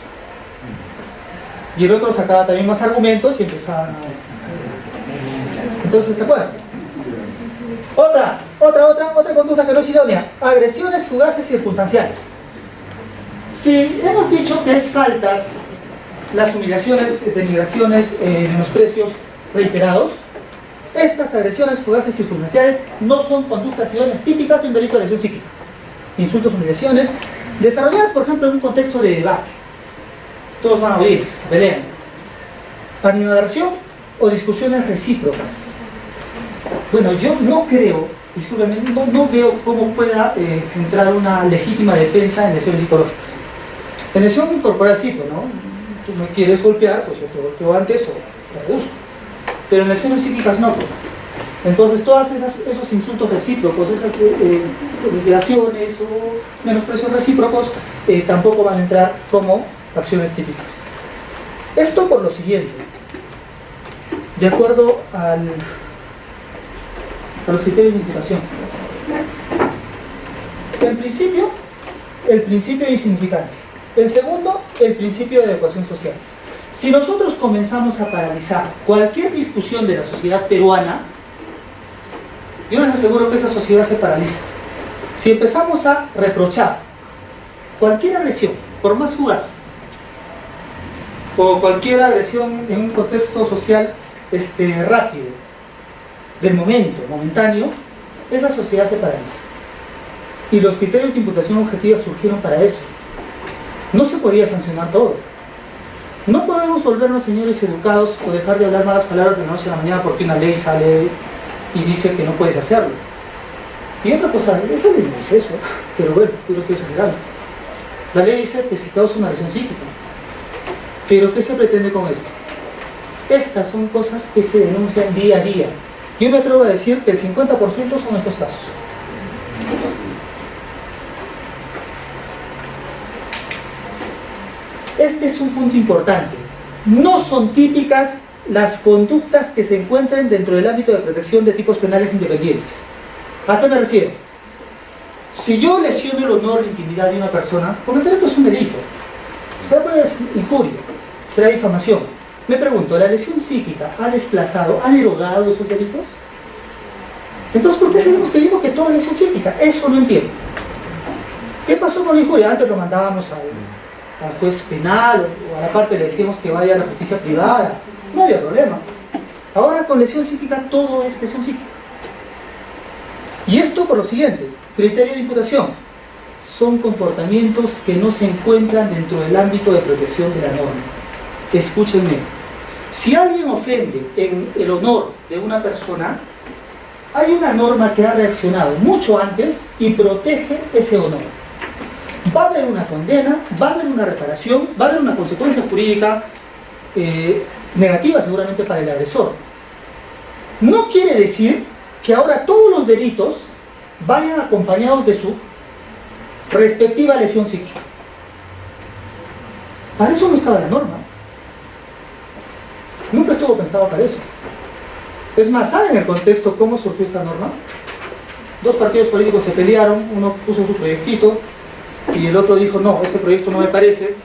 S1: Y el otro sacaba también más argumentos y empezaban a... Entonces, ¿te acuerdas? Otra conducta que no es idónea. Agresiones fugaces circunstanciales. Si hemos dicho que es faltas las humillaciones, denigraciones, menosprecios reiterados, estas agresiones fugaces circunstanciales no son conductas idóneas típicas de un delito de lesión psíquica. Insultos, humillaciones, desarrolladas por ejemplo en un contexto de debate. Todos van a oír, se pelean. Animadversión o discusiones recíprocas. Bueno, yo no creo discúlpeme, no veo cómo pueda entrar una legítima defensa en lesiones psicológicas. En lesión corporal sí, pues, ¿no? Tú me quieres golpear, pues yo te golpeo antes o te reduzco. Pero en lesiones psíquicas no, pues. Entonces todos esos insultos recíprocos, esas denigraciones o menosprecios recíprocos tampoco van a entrar como acciones típicas. Esto por lo siguiente, de acuerdo a los criterios de imputación. En principio, el principio de insignificancia. En segundo, el principio de adecuación social. Si nosotros comenzamos a paralizar cualquier discusión de la sociedad peruana, yo les aseguro que esa sociedad se paraliza. Si empezamos a reprochar cualquier agresión, por más fugaz, o cualquier agresión en un contexto social rápido, del momento, momentáneo, esa sociedad se paraliza. Y los criterios de imputación objetiva surgieron para eso. No se podía sancionar todo. No podemos volvernos señores educados o dejar de hablar malas palabras de la noche a la mañana porque una ley sale y dice que no puedes hacerlo. Y otra cosa, esa ley no dice eso, pero bueno, yo lo estoy exagerando. La ley dice que si causa una lesión psíquica. Pero ¿qué se pretende con esto? Estas son cosas que se denuncian día a día. Yo me atrevo a decir que el 50% son estos casos. Este es un punto importante. No son típicas las conductas que se encuentran dentro del ámbito de protección de tipos penales independientes. ¿A qué me refiero? Si yo lesiono el honor e intimidad de una persona, cometeré pues un delito. Será por injuria, será difamación. Me pregunto, ¿la lesión psíquica ha desplazado, ha derogado esos delitos? Entonces, ¿por qué seguimos creyendo que todo es lesión psíquica? Eso no entiendo. ¿Qué pasó con la injuria? Antes lo mandábamos al juez penal o a la parte le decíamos que vaya a la justicia privada. No había problema. Ahora con lesión psíquica todo es lesión psíquica. Y esto por lo siguiente, criterio de imputación. Son comportamientos que no se encuentran dentro del ámbito de protección de la norma. Escúchenme. Si alguien ofende en el honor de una persona, hay una norma que ha reaccionado mucho antes y protege ese honor. Va a haber una condena, va a haber una reparación, va a haber una consecuencia jurídica negativa seguramente para el agresor. No quiere decir que ahora todos los delitos vayan acompañados de su respectiva lesión psíquica. Para eso no estaba la norma. Nunca estuvo pensado para eso. Es más, ¿saben el contexto cómo surgió esta norma? Dos partidos políticos se pelearon, uno puso su proyectito y el otro dijo, no, este proyecto no me parece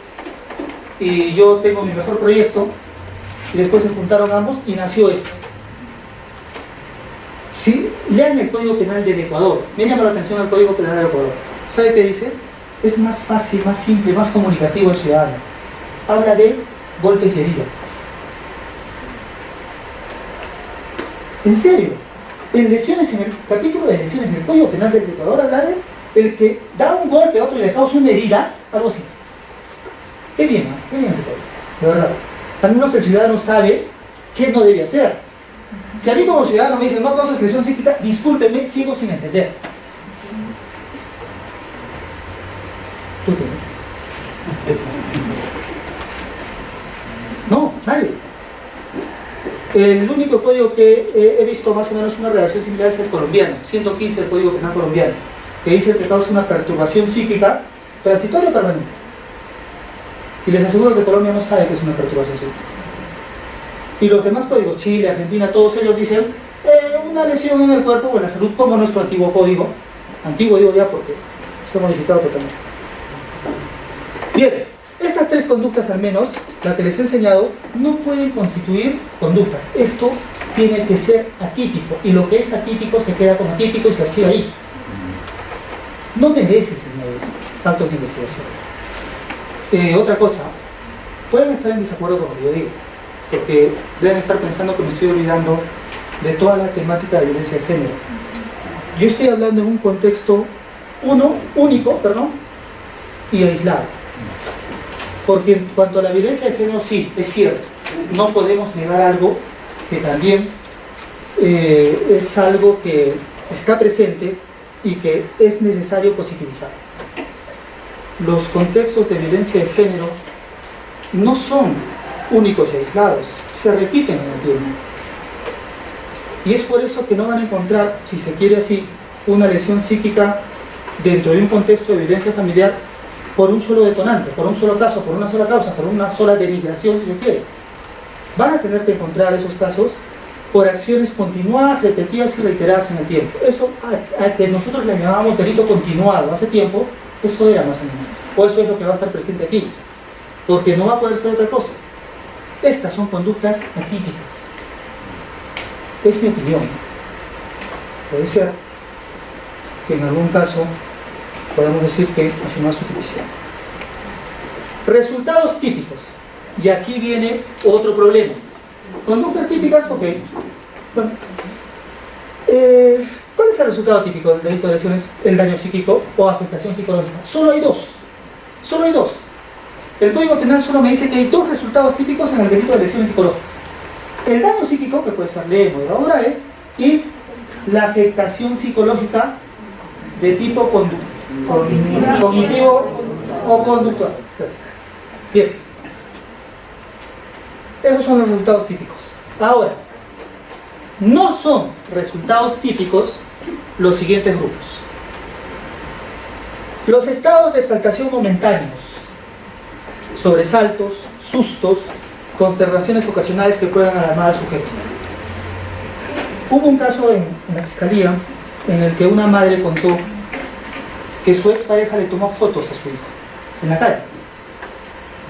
S1: y yo tengo mi mejor proyecto, y después se juntaron ambos y nació esto. Si lean el Código Penal del Ecuador, me llama la atención el Código Penal del Ecuador. ¿Sabe qué dice? Es más fácil, más simple, más comunicativo el ciudadano. Habla de golpes y heridas. En serio, en lesiones, en el capítulo de lesiones del Código Penal del Ecuador habla de el que da un golpe a otro y le causa una herida, algo así. Qué bien, ¿no? Qué bien ese código, de verdad. Al menos el ciudadano sabe qué no debe hacer. Si a mí como ciudadano me dicen no causas lesión psíquica, discúlpeme, sigo sin entender. ¿Tú tienes? No, nadie. El único código que he visto más o menos una relación similar es el colombiano, 115 del Código Penal colombiano, que dice que causa una perturbación psíquica transitoria o permanente. Y les aseguro que Colombia no sabe qué es una perturbación psíquica. Y los demás códigos, Chile, Argentina, todos ellos dicen una lesión en el cuerpo o en la salud, como nuestro antiguo código. Antiguo digo ya porque está modificado totalmente. Bien, estas tres conductas al menos, las que les he enseñado, no pueden constituir conductas. Esto tiene que ser atípico, y lo que es atípico se queda como atípico y se archiva ahí. No merece, señores, actos de investigación. Otra cosa, pueden estar en desacuerdo con lo que yo digo, porque deben estar pensando que me estoy olvidando de toda la temática de violencia de género. Yo estoy hablando en un contexto único, y aislado. Porque en cuanto a la violencia de género, sí, es cierto, no podemos negar algo que también es algo que está presente y que es necesario positivizar. Los contextos de violencia de género no son únicos y aislados, se repiten en el tiempo. Y es por eso que no van a encontrar, si se quiere así, una lesión psíquica dentro de un contexto de violencia familiar por un solo detonante, por un solo caso, por una sola causa, por una sola denigración, si se quiere. Van a tener que encontrar esos casos por acciones continuadas, repetidas y reiteradas en el tiempo. Eso a que nosotros le llamábamos delito continuado hace tiempo, eso era más o menos. O eso es lo que va a estar presente aquí, porque no va a poder ser otra cosa. Estas son conductas atípicas. Es mi opinión. Puede ser que en algún caso podamos decir que afirmar su tipicidad. Resultados típicos. Y aquí viene otro problema. Conductas típicas, ok. Bueno, ¿cuál es el resultado típico del delito de lesiones, el daño psíquico o afectación psicológica? Solo hay dos. Solo hay dos. El Código Penal solo me dice que hay dos resultados típicos en el delito de lesiones psicológicas. El daño psíquico, que puede ser leve, moderado o grave, y la afectación psicológica de tipo cognitivo o conductual. Gracias. Bien. Esos son los resultados típicos. Ahora, no son resultados típicos los siguientes grupos. Los estados de exaltación momentáneos, sobresaltos, sustos, consternaciones ocasionales que puedan alarmar al sujeto. Hubo un caso en la fiscalía en el que una madre contó que su expareja le tomó fotos a su hijo en la calle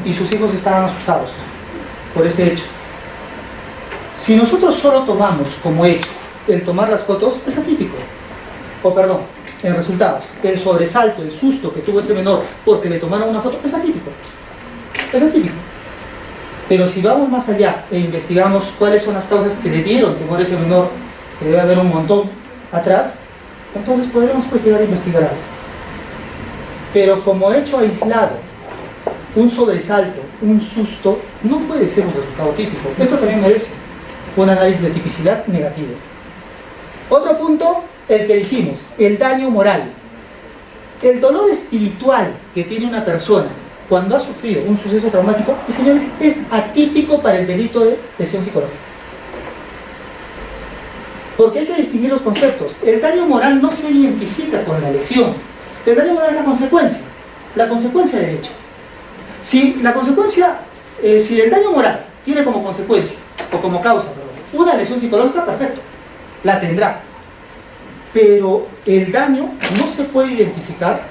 S1: y sus hijos estaban asustados por ese hecho. Si nosotros solo tomamos como hecho el tomar las fotos, es atípico. O perdón, en resultados, el sobresalto, el susto que tuvo ese menor porque le tomaron una foto, es atípico. Es atípico. Pero si vamos más allá e investigamos cuáles son las causas que le dieron temor a ese menor, que debe haber un montón atrás, entonces podremos pues llegar a investigar algo. Pero como hecho aislado, un sobresalto, un susto, no puede ser un resultado típico. Esto también merece un análisis de tipicidad negativo. Otro punto, el que dijimos, el daño moral. El dolor espiritual que tiene una persona cuando ha sufrido un suceso traumático, señores, es atípico para el delito de lesión psicológica. Porque hay que distinguir los conceptos. El daño moral no se identifica con la lesión. El daño moral es la consecuencia del hecho. Si el daño moral tiene como consecuencia, o como causa, una lesión psicológica, perfecto, la tendrá. Pero el daño no se puede identificar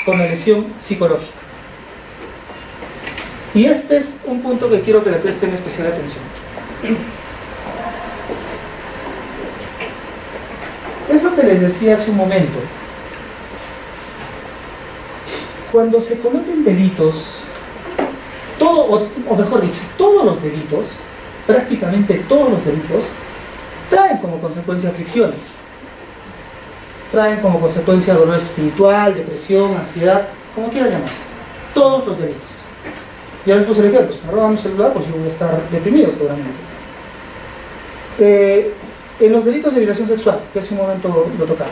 S1: con la lesión psicológica. Y este es un punto que quiero que le presten especial atención. Es lo que les decía hace un momento. Cuando se cometen delitos, o mejor dicho, todos los delitos, prácticamente todos los delitos, traen como consecuencia aflicciones. Traen como consecuencia dolor espiritual, depresión, ansiedad, como quieran llamarse. Todos los delitos. Ya les puse el ejemplo, si me roban mi celular, pues yo voy a estar deprimido seguramente. En los delitos de violación sexual, que hace un momento lo tocaba,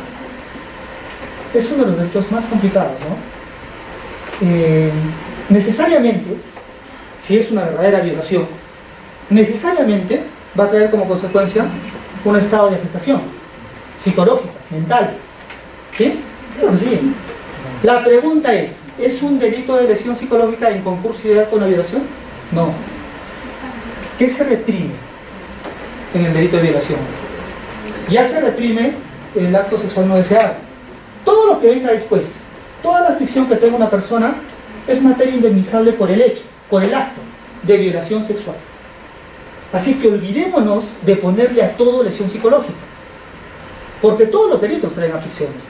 S1: es uno de los delitos más complicados, ¿no? Necesariamente, si es una verdadera violación, necesariamente va a traer como consecuencia un estado de afectación psicológica, mental. ¿Sí? Pues sí. La pregunta es un delito de lesión psicológica en concursidad con la violación? No. ¿Qué se reprime en el delito de violación? Ya se reprime el acto sexual no deseado. Todo lo que venga después, toda la aflicción que tenga una persona, es materia indemnizable por el hecho, por el acto de violación sexual. Así que olvidémonos de ponerle a todo lesión psicológica, porque todos los delitos traen aflicciones.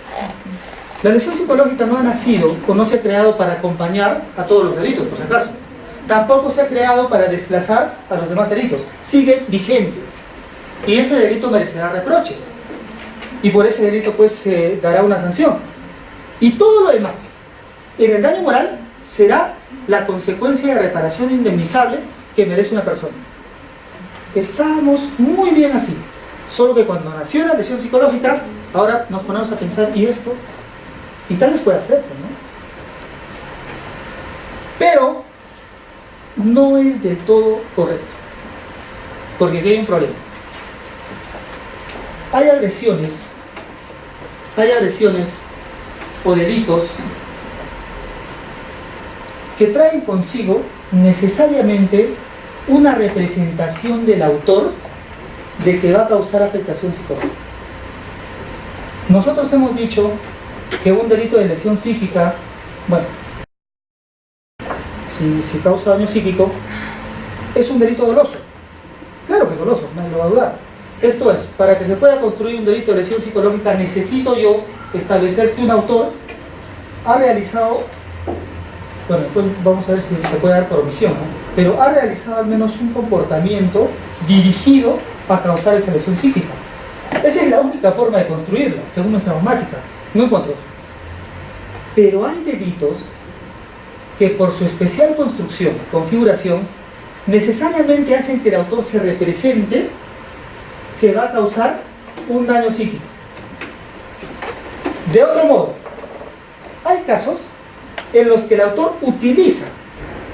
S1: La lesión psicológica no ha nacido o no se ha creado para acompañar a todos los delitos, por si acaso. Tampoco se ha creado para desplazar a los demás delitos. Siguen vigentes. Y ese delito merecerá reproche. Y por ese delito pues se dará una sanción. Y todo lo demás, en el daño moral, será la consecuencia de reparación indemnizable que merece una persona. Estamos muy bien así. Solo que cuando nació la lesión psicológica, ahora nos ponemos a pensar, ¿y esto? Y tal vez pueda ser, ¿no? Pero no es del todo correcto, porque aquí hay un problema. Hay agresiones o delitos que traen consigo necesariamente una representación del autor de que va a causar afectación psicológica. Nosotros hemos dicho que un delito de lesión psíquica, bueno, si causa daño psíquico, es un delito doloso. Claro que es doloso, nadie lo va a dudar. Esto es, para que se pueda construir un delito de lesión psicológica, necesito yo establecer que un autor ha realizado, bueno, pues vamos a ver si se puede dar por omisión, ¿no? Pero ha realizado al menos un comportamiento dirigido a causar esa lesión psíquica. Esa es la única forma de construirla, según nuestra normática, no encuentro otra. Pero hay delitos que por su especial construcción, configuración, necesariamente hacen que el autor se represente que va a causar un daño psíquico. De otro modo, hay casos en los que el autor utiliza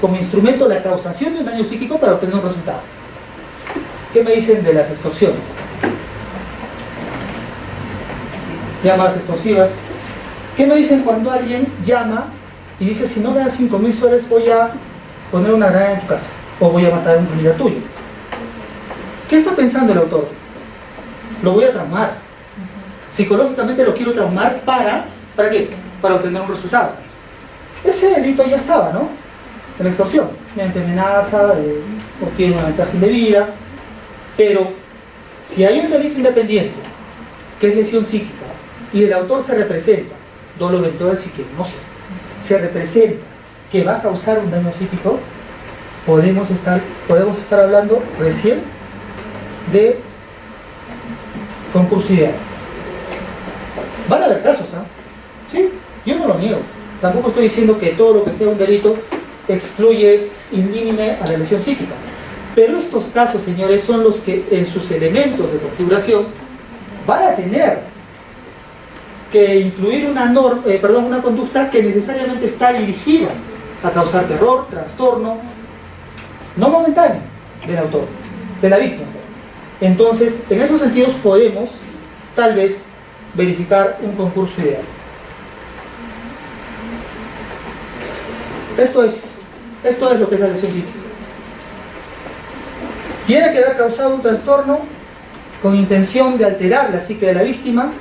S1: como instrumento la causación de un daño psíquico para obtener un resultado. ¿Qué me dicen de las extorsiones? Llamadas extorsivas. ¿Qué me dicen cuando alguien llama y dice, si no me das 5.000 soles voy a poner una granada en tu casa o voy a matar a un familiar tuyo? ¿Qué está pensando el autor? Lo voy a traumar. Psicológicamente lo quiero traumar ¿para qué? Para obtener un resultado. Ese delito ya estaba, ¿no? En la extorsión, mediante amenaza, obtiene una ventaja indebida. Pero si hay un delito independiente, que es lesión psíquica, y el autor se representa, dolo eventual si quiere, no sé, se representa que va a causar un daño psíquico, podemos estar hablando recién de concurso ideal. Van a haber casos, ¿ah? Sí, yo no lo niego. Tampoco estoy diciendo que todo lo que sea un delito excluye in limine a la lesión psíquica. Pero estos casos, señores, son los que en sus elementos de configuración van a tener que incluir una conducta que necesariamente está dirigida a causar terror, trastorno, no momentáneo, del autor, de la víctima. Entonces, en esos sentidos podemos, tal vez, verificar un concurso ideal. Esto es lo que es la lesión psíquica. Tiene que haber causado un trastorno con intención de alterar la psique de la víctima,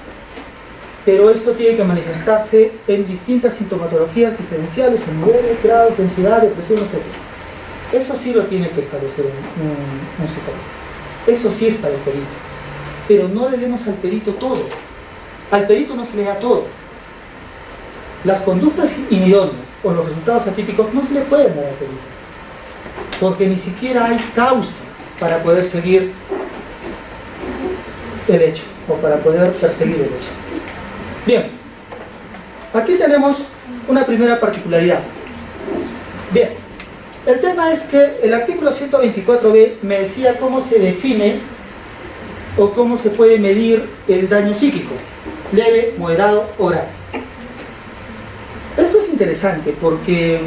S1: pero esto tiene que manifestarse en distintas sintomatologías diferenciales, en niveles, grados, densidad, depresión, etc. Eso sí lo tiene que establecer un psicólogo. Eso sí es para el perito. Pero no le demos al perito todo. Al perito no se le da todo. Las conductas inidóneas o los resultados atípicos no se le pueden dar al perito, porque ni siquiera hay causa para poder seguir el hecho o para poder perseguir el hecho. Bien, aquí tenemos una primera particularidad. Bien, el tema es que el artículo 124b me decía cómo se define o cómo se puede medir el daño psíquico: leve, moderado o grave. Esto es interesante porque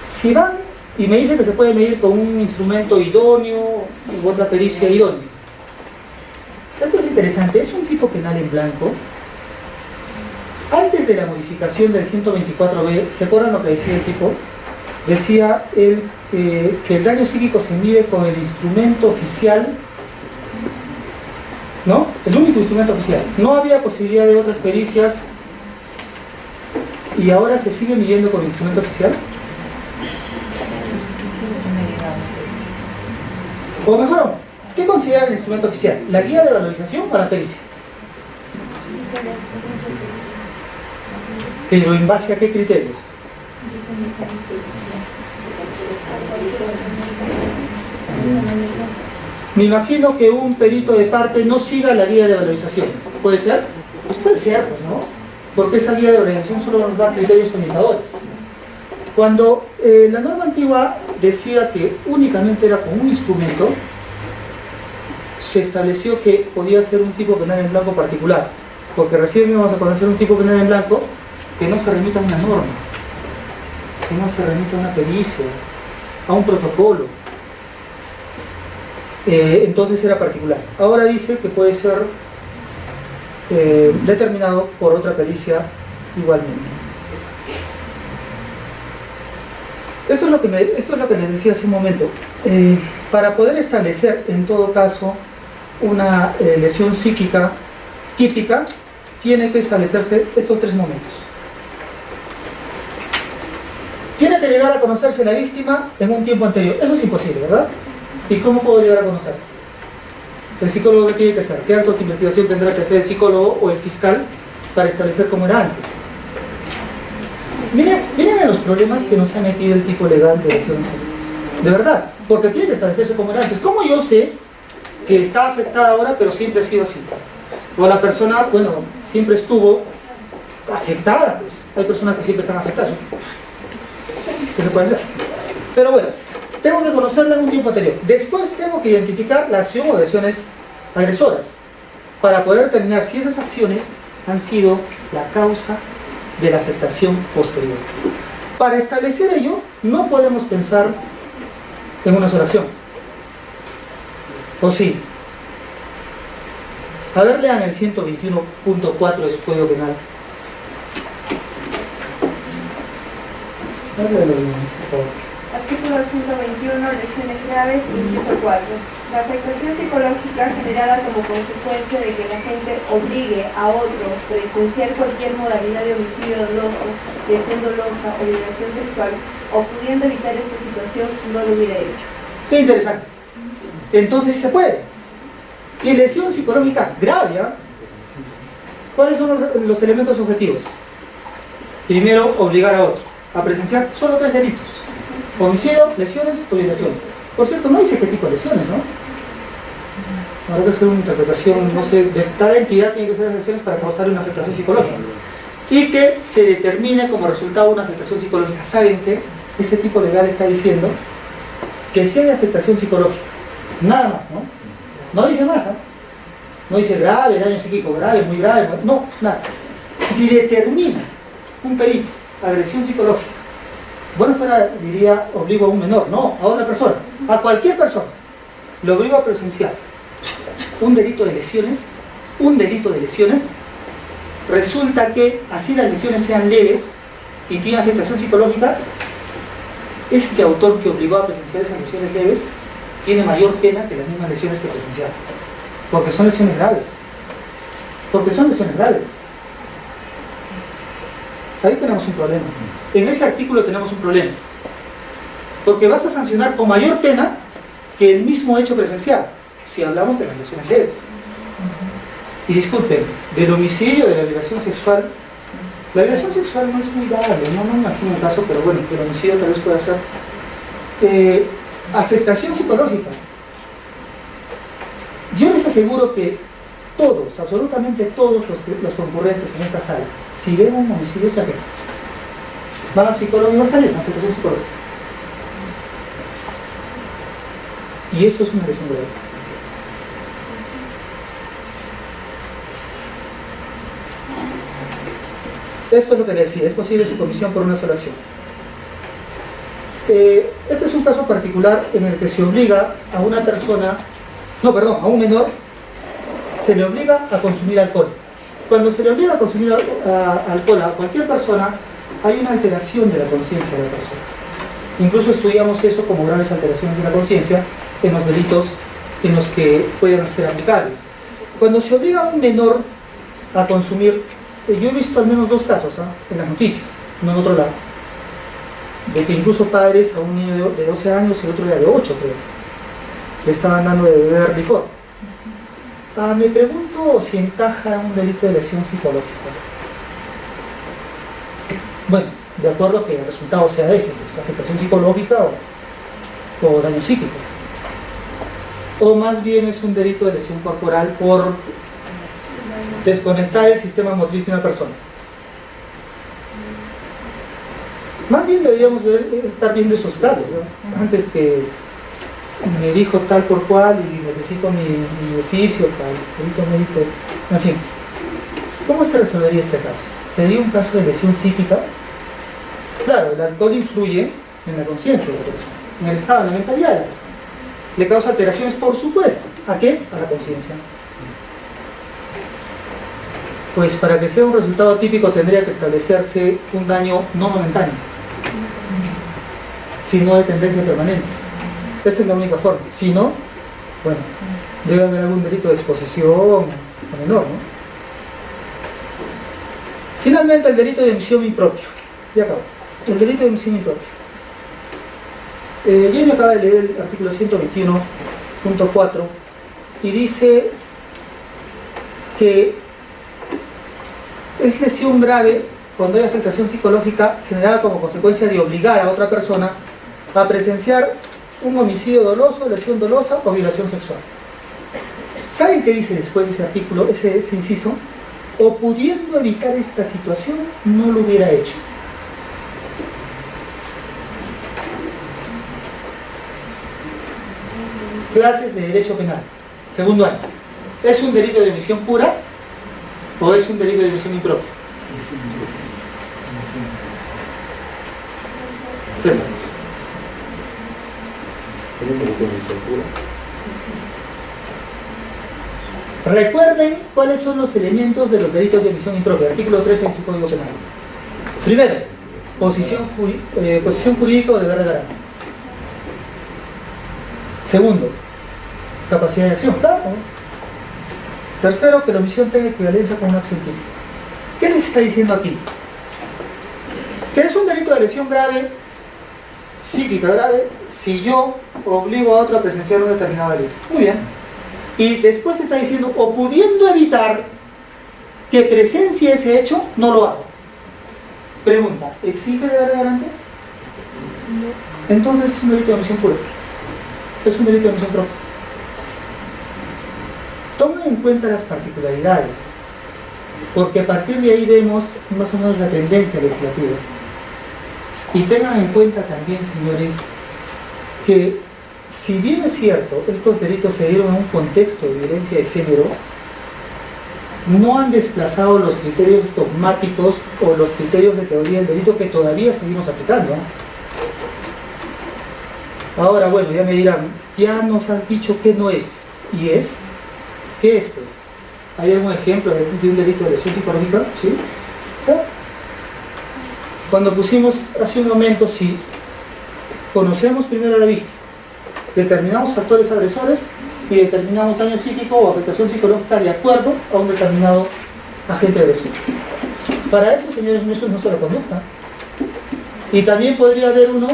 S1: si van y me dicen que se puede medir con un instrumento idóneo u otra pericia idónea, esto es interesante. Es un tipo penal en blanco. Antes de la modificación del 124b, ¿se acuerdan lo que decía el tipo? Decía él que el daño psíquico se mide con el instrumento oficial, ¿no? El único instrumento oficial. No había posibilidad de otras pericias y ahora se sigue midiendo con el instrumento oficial. O mejor, ¿qué considera el instrumento oficial? ¿La guía de valorización o la pericia? Pero ¿en base a qué criterios? Me imagino que un perito de parte no siga la guía de valorización. ¿Puede ser? Pues puede ser, pues, ¿no? Porque esa guía de valorización solo nos da criterios orientadores. Cuando la norma antigua decía que únicamente era con un instrumento, se estableció que podía ser un tipo penal en blanco particular, porque recién íbamos a conocer un tipo penal en blanco que no se remita a una norma, sino se remite a una pericia, a un protocolo. Entonces era particular. Ahora dice que puede ser determinado por otra pericia igualmente. Esto es lo que les decía hace un momento. Para poder establecer en todo caso una lesión psíquica típica, tiene que establecerse estos tres momentos. Tiene que llegar a conocerse la víctima en un tiempo anterior. Eso es imposible, ¿verdad? ¿Y cómo puedo llegar a conocer? ¿El psicólogo qué tiene que hacer? ¿Qué actos de investigación tendrá que hacer el psicólogo o el fiscal para establecer cómo era antes? Miren a los problemas que nos ha metido el tipo legal de lesiones psíquicas. De verdad, porque tiene que establecerse cómo era antes. ¿Cómo yo sé que está afectada ahora pero siempre ha sido así? O la persona, bueno, siempre estuvo afectada, pues. Hay personas que siempre están afectadas. ¿Qué se puede hacer? Pero bueno, tengo que conocerla en un tiempo anterior. Después tengo que identificar la acción o agresiones agresoras para poder determinar si esas acciones han sido la causa de la afectación posterior. Para establecer ello, no podemos pensar en una sola acción. ¿O sí? A ver, lean el 121.4 de su Código Penal.
S4: Artículo 121, lesiones graves, inciso 4. La afectación psicológica generada como consecuencia de que la gente obligue a otro a presenciar cualquier modalidad de homicidio doloso, lesión dolosa o violación sexual, o pudiendo evitar esta situación, no lo hubiera hecho.
S1: Qué interesante. Entonces se puede. Y lesión psicológica grave, ¿eh? ¿Cuáles son los elementos objetivos? Primero, obligar a otro a presenciar solo 3 delitos: homicidio, lesiones o violaciones. Por cierto, no dice qué tipo de lesiones, ¿no? Habrá que hacer una interpretación, no sé, de tal entidad tiene que ser las lesiones para causar una afectación psicológica. Y que se determine como resultado una afectación psicológica. ¿Saben qué? Ese tipo legal está diciendo que si hay afectación psicológica, nada más, ¿no? No dice más, ¿eh? No dice grave, daño psíquico grave, muy grave, no, nada. Si determina un perito agresión psicológica, bueno, fuera, diría, obligo a un menor, no, a otra persona, a cualquier persona, lo obligo a presenciar un delito de lesiones, resulta que, así las lesiones sean leves y tiene afectación psicológica, este autor que obligó a presenciar esas lesiones leves tiene mayor pena que las mismas lesiones que presenciaron, porque son lesiones graves. Ahí tenemos un problema. En ese artículo tenemos un problema, porque vas a sancionar con mayor pena que el mismo hecho presenciado, si hablamos de las lesiones leves. Y disculpen, del homicidio, de la violación sexual, la violación sexual no es muy grave, no me imagino el caso, pero bueno, el homicidio tal vez pueda ser afectación psicológica. Yo les aseguro que todos, absolutamente todos los concurrentes en esta sala, si ven un homicidio, se afectan. Van al psicólogo y va a salir una afectación psicológica. Y eso es una lesión grave. Esto es lo que le decía, es posible su comisión por una sola acción. Este es un caso particular en el que se obliga a una persona, a un menor, se le obliga a consumir alcohol. Cuando se le obliga a consumir alcohol a cualquier persona, hay una alteración de la conciencia de la persona. Incluso estudiamos eso como graves alteraciones de la conciencia en los delitos en los que puedan ser aplicables. Cuando se obliga a un menor a consumir, yo he visto al menos 2 casos en las noticias, no en otro lado, de que incluso padres a un niño de 12 años y el otro día de 8, creo, le estaban dando de beber licor. Me pregunto si encaja un delito de lesión psicológica. Bueno, de acuerdo a que el resultado sea ese, pues, afectación psicológica o daño psíquico. O más bien es un delito de lesión corporal por desconectar el sistema motriz de una persona. Más bien deberíamos estar viendo esos casos, ¿no? Antes que me dijo tal por cual y necesito mi oficio para el perito médico, en fin. ¿Cómo se resolvería este caso? ¿Sería un caso de lesión psíquica? Claro, el alcohol influye en la conciencia de la persona, en el estado, en la mentalidad de la persona. Le causa alteraciones, por supuesto. ¿A qué? A la conciencia. Pues para que sea un resultado típico tendría que establecerse un daño no momentáneo, sino de tendencia permanente. Esa es la única forma. Si no, bueno, debe haber algún delito de exposición menor, ¿no? Finalmente, el delito de omisión impropia. Ya acabo. El delito de omisión impropia. Ya me acaba de leer el artículo 121.4 y dice que es lesión grave cuando hay afectación psicológica generada como consecuencia de obligar a otra persona a presenciar un homicidio doloso, lesión dolosa o violación sexual. ¿Saben qué dice después de ese artículo, ese inciso? O pudiendo evitar esta situación, no lo hubiera hecho. Clases de Derecho Penal, segundo año. ¿Es un delito de omisión pura o es un delito de omisión impropia? César. Recuerden cuáles son los elementos de los delitos de omisión impropia. Artículo 13 de su Código Penal. Primero, posición jurídica o deber de garantía. Segundo, capacidad de acción, claro. Tercero, que la omisión tenga equivalencia con una acción típica. ¿Qué les está diciendo aquí? Que es un delito de lesión grave, psíquica grave, si yo obligo a otro a presenciar un determinado delito. Muy bien. Y después está diciendo, o pudiendo evitar que presencie ese hecho, no lo hago. Pregunta, ¿exige deber de garantía? Entonces es un delito de omisión pura. Es un delito de omisión propia. Tomen en cuenta las particularidades, porque a partir de ahí vemos más o menos la tendencia legislativa. Y tengan en cuenta también, señores, que si bien es cierto, estos delitos se dieron en un contexto de violencia de género, no han desplazado los criterios dogmáticos o los criterios de teoría del delito que todavía seguimos aplicando, ¿no? Ahora, bueno, ya me dirán, ya nos has dicho que no es. ¿Y es? ¿Qué es, pues? ¿Hay algún ejemplo de un delito de lesión psicológica? ¿Sí? ¿Ya? Cuando pusimos hace un momento, si conocemos primero a la víctima, determinamos factores agresores y determinamos daño psíquico o afectación psicológica de acuerdo a un determinado agente agresivo. Para eso, señores, no es una sola conducta. Y también podría haber uno,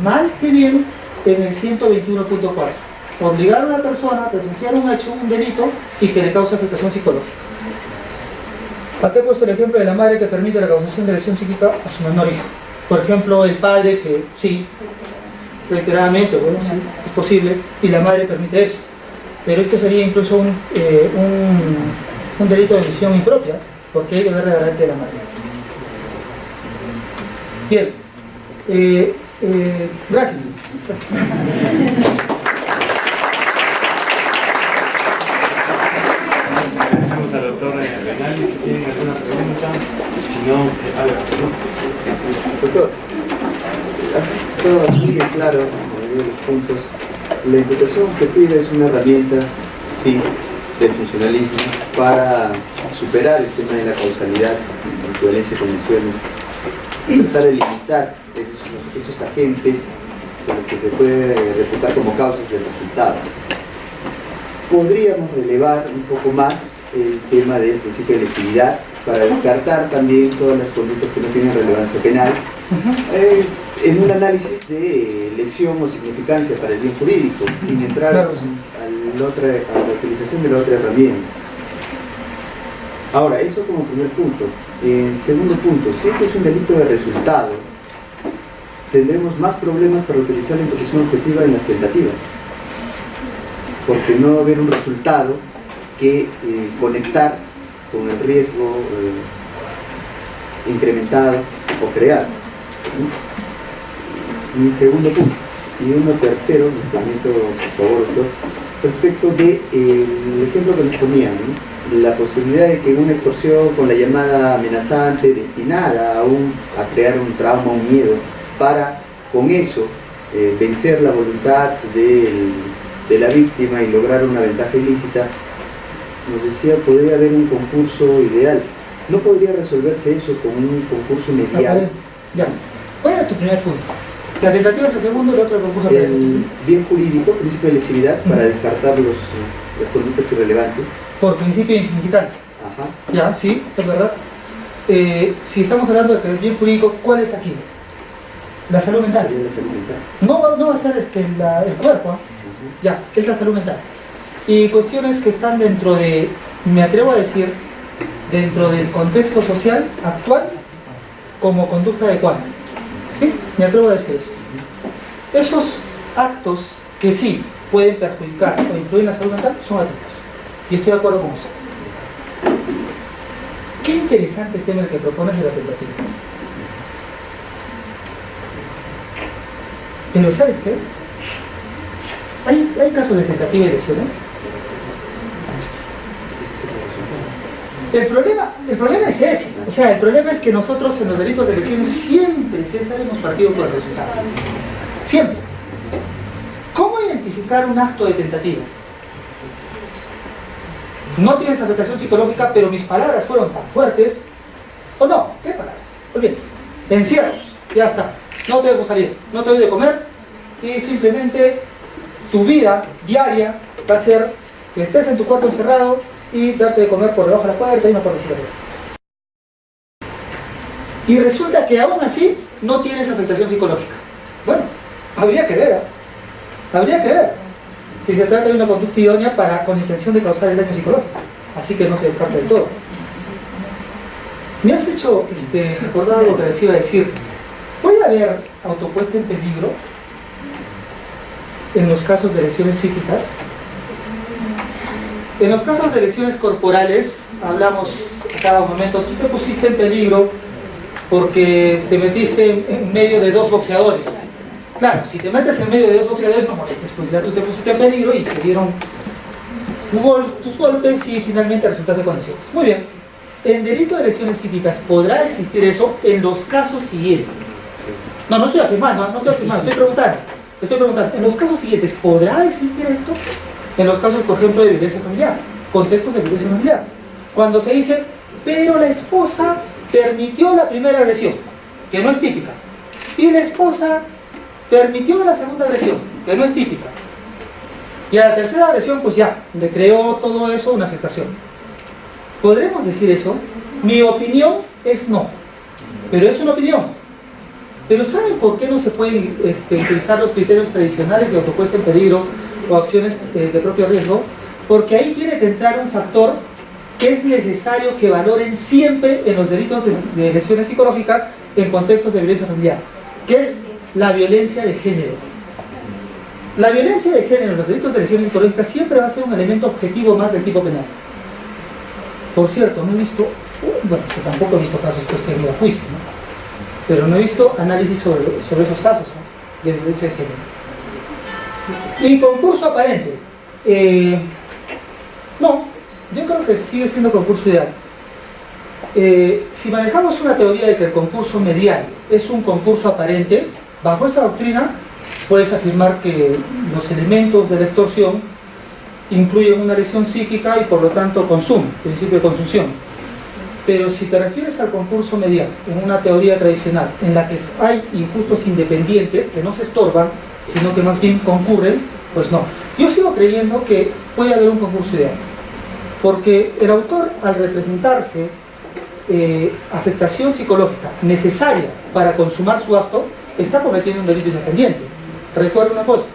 S1: mal que bien, en el 121.4. Obligar a una persona a presenciar un hecho, un delito, y que le cause afectación psicológica. Aquí he puesto el ejemplo de la madre que permite la causación de lesión psíquica a su menor hijo. Por ejemplo, el padre que, sí, reiteradamente, bueno, sí, es posible, y la madre permite eso. Pero esto sería incluso un delito de omisión impropia, porque hay deber de garantía de la madre. Bien, gracias.
S10: Agradecemos al doctor Bernal, si tienen alguna pregunta, si no,
S11: Doctor, todo muy claro, en los puntos. La imputación que pide es una herramienta, sí, del funcionalismo para superar el tema de la causalidad, violencia y condiciones, tratar de limitar esos agentes sobre los que se puede reputar como causas del resultado. Podríamos relevar un poco más el tema del principio de lesividad para descartar también todas las conductas que no tienen relevancia penal en un análisis de lesión o significancia para el bien jurídico, sin entrar a la utilización de la otra herramienta. Ahora, eso como primer punto. En segundo punto, si este es un delito de resultado, tendremos más problemas para utilizar la imputación objetiva en las tentativas, porque no va a haber un resultado que conectar con el riesgo incrementado o creado. Segundo punto. Y uno tercero, me permito, por favor, doctor, respecto del ejemplo que nos ponían, ¿no? La posibilidad de que una extorsión con la llamada amenazante destinada a crear un trauma, un miedo, para con eso vencer la voluntad de la víctima y lograr una ventaja ilícita, nos decía, podría haber un concurso ideal. ¿No podría resolverse eso con un concurso medial?
S1: Ya. ¿Cuál era tu primer punto? La tentativa es el segundo y el otro el concurso
S11: El
S1: medial.
S11: bien jurídico, principio de lesividad, para descartar las conductas irrelevantes.
S1: Por principio de insignificancia.
S11: Ajá.
S1: Ya, sí, es verdad. Si estamos hablando de que el bien jurídico, ¿cuál es aquí? La salud mental.
S11: Sería la salud mental.
S1: No va a ser el cuerpo, ¿eh? Ya, es la salud mental. Y cuestiones que están dentro de, me atrevo a decir, dentro del contexto social actual como conducta adecuada. ¿Sí? Me atrevo a decir eso. Esos actos que sí pueden perjudicar o influir en la salud mental son atípicos. Y estoy de acuerdo con eso. Qué interesante el tema el que propones de la tentativa. Pero ¿sabes qué? Hay casos de tentativa y lesiones. El problema es ese. O sea, el problema es que nosotros en los delitos de lesiones siempre, César, hemos partido por el resultado. Siempre. ¿Cómo identificar un acto de tentativa? No tienes afectación psicológica, pero mis palabras fueron tan fuertes. ¿O no? ¿Qué palabras? Olvídense. Encierros. Ya está. No te dejo salir. No te doy de comer. Y simplemente tu vida diaria va a ser que estés en tu cuarto encerrado y darte de comer por debajo de la puerta y no por decirlo. Y resulta que aún así no tienes afectación psicológica. Bueno, habría que ver, ¿eh? Habría que ver si se trata de una conducta idónea con intención de causar el daño psicológico. Así que no se descarta del todo. Me has hecho recordar lo que les iba a decir. ¿Puede haber autopuesta en peligro en los casos de lesiones psíquicas? En los casos de lesiones corporales, hablamos a cada momento, tú te pusiste en peligro porque te metiste en medio de dos boxeadores. Claro, si te metes en medio de dos boxeadores no molestes, pues ya tú te pusiste en peligro y te dieron tus golpes y finalmente resultaste con lesiones. Muy bien, en delito de lesiones psíquicas, ¿podrá existir eso en los casos siguientes? No estoy afirmando, estoy preguntando. En los casos siguientes, ¿podrá existir esto? En los casos, por ejemplo, de violencia familiar, contextos de violencia familiar. Cuando se dice, pero la esposa permitió la primera agresión, que no es típica, y la esposa permitió la segunda agresión, que no es típica, y a la tercera agresión, pues ya, le creó todo eso una afectación. ¿Podremos decir eso? Mi opinión es no, pero es una opinión. Pero ¿saben por qué no se pueden utilizar los criterios tradicionales de autopuesta en peligro o acciones de propio riesgo? Porque ahí tiene que entrar un factor que es necesario que valoren siempre en los delitos de lesiones psicológicas en contextos de violencia familiar, que es la violencia de género. La violencia de género en los delitos de lesiones psicológicas siempre va a ser un elemento objetivo más del tipo penal. Por cierto, no he visto, bueno, yo tampoco he visto casos que han ido a juicio, ¿no? Pero no he visto análisis sobre esos casos, ¿no?, de violencia de género. Y concurso aparente. No, yo creo que sigue siendo concurso ideal. Si manejamos una teoría de que el concurso medial es un concurso aparente, bajo esa doctrina puedes afirmar que los elementos de la extorsión incluyen una lesión psíquica y por lo tanto consumo, principio de consunción. Pero si te refieres al concurso medial en una teoría tradicional en la que hay injustos independientes que no se estorban, sino que más bien concurren, pues no. Yo sigo creyendo que puede haber un concurso ideal, porque el autor, al representarse afectación psicológica necesaria para consumar su acto, está cometiendo un delito independiente. Recuerda una cosa,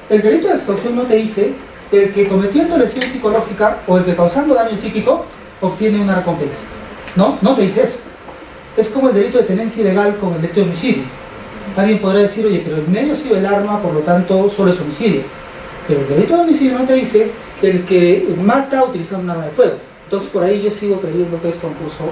S1: el delito de extorsión no te dice el que cometiendo lesión psicológica o el que causando daño psíquico obtiene una recompensa. No te dice eso. Es como el delito de tenencia ilegal con el delito de homicidio. Alguien podrá decir, oye, pero el medio ha sido el arma, por lo tanto solo es homicidio. Pero el delito de homicidio no te dice el que mata utilizando un arma de fuego. Entonces por ahí yo sigo creyendo que es concurso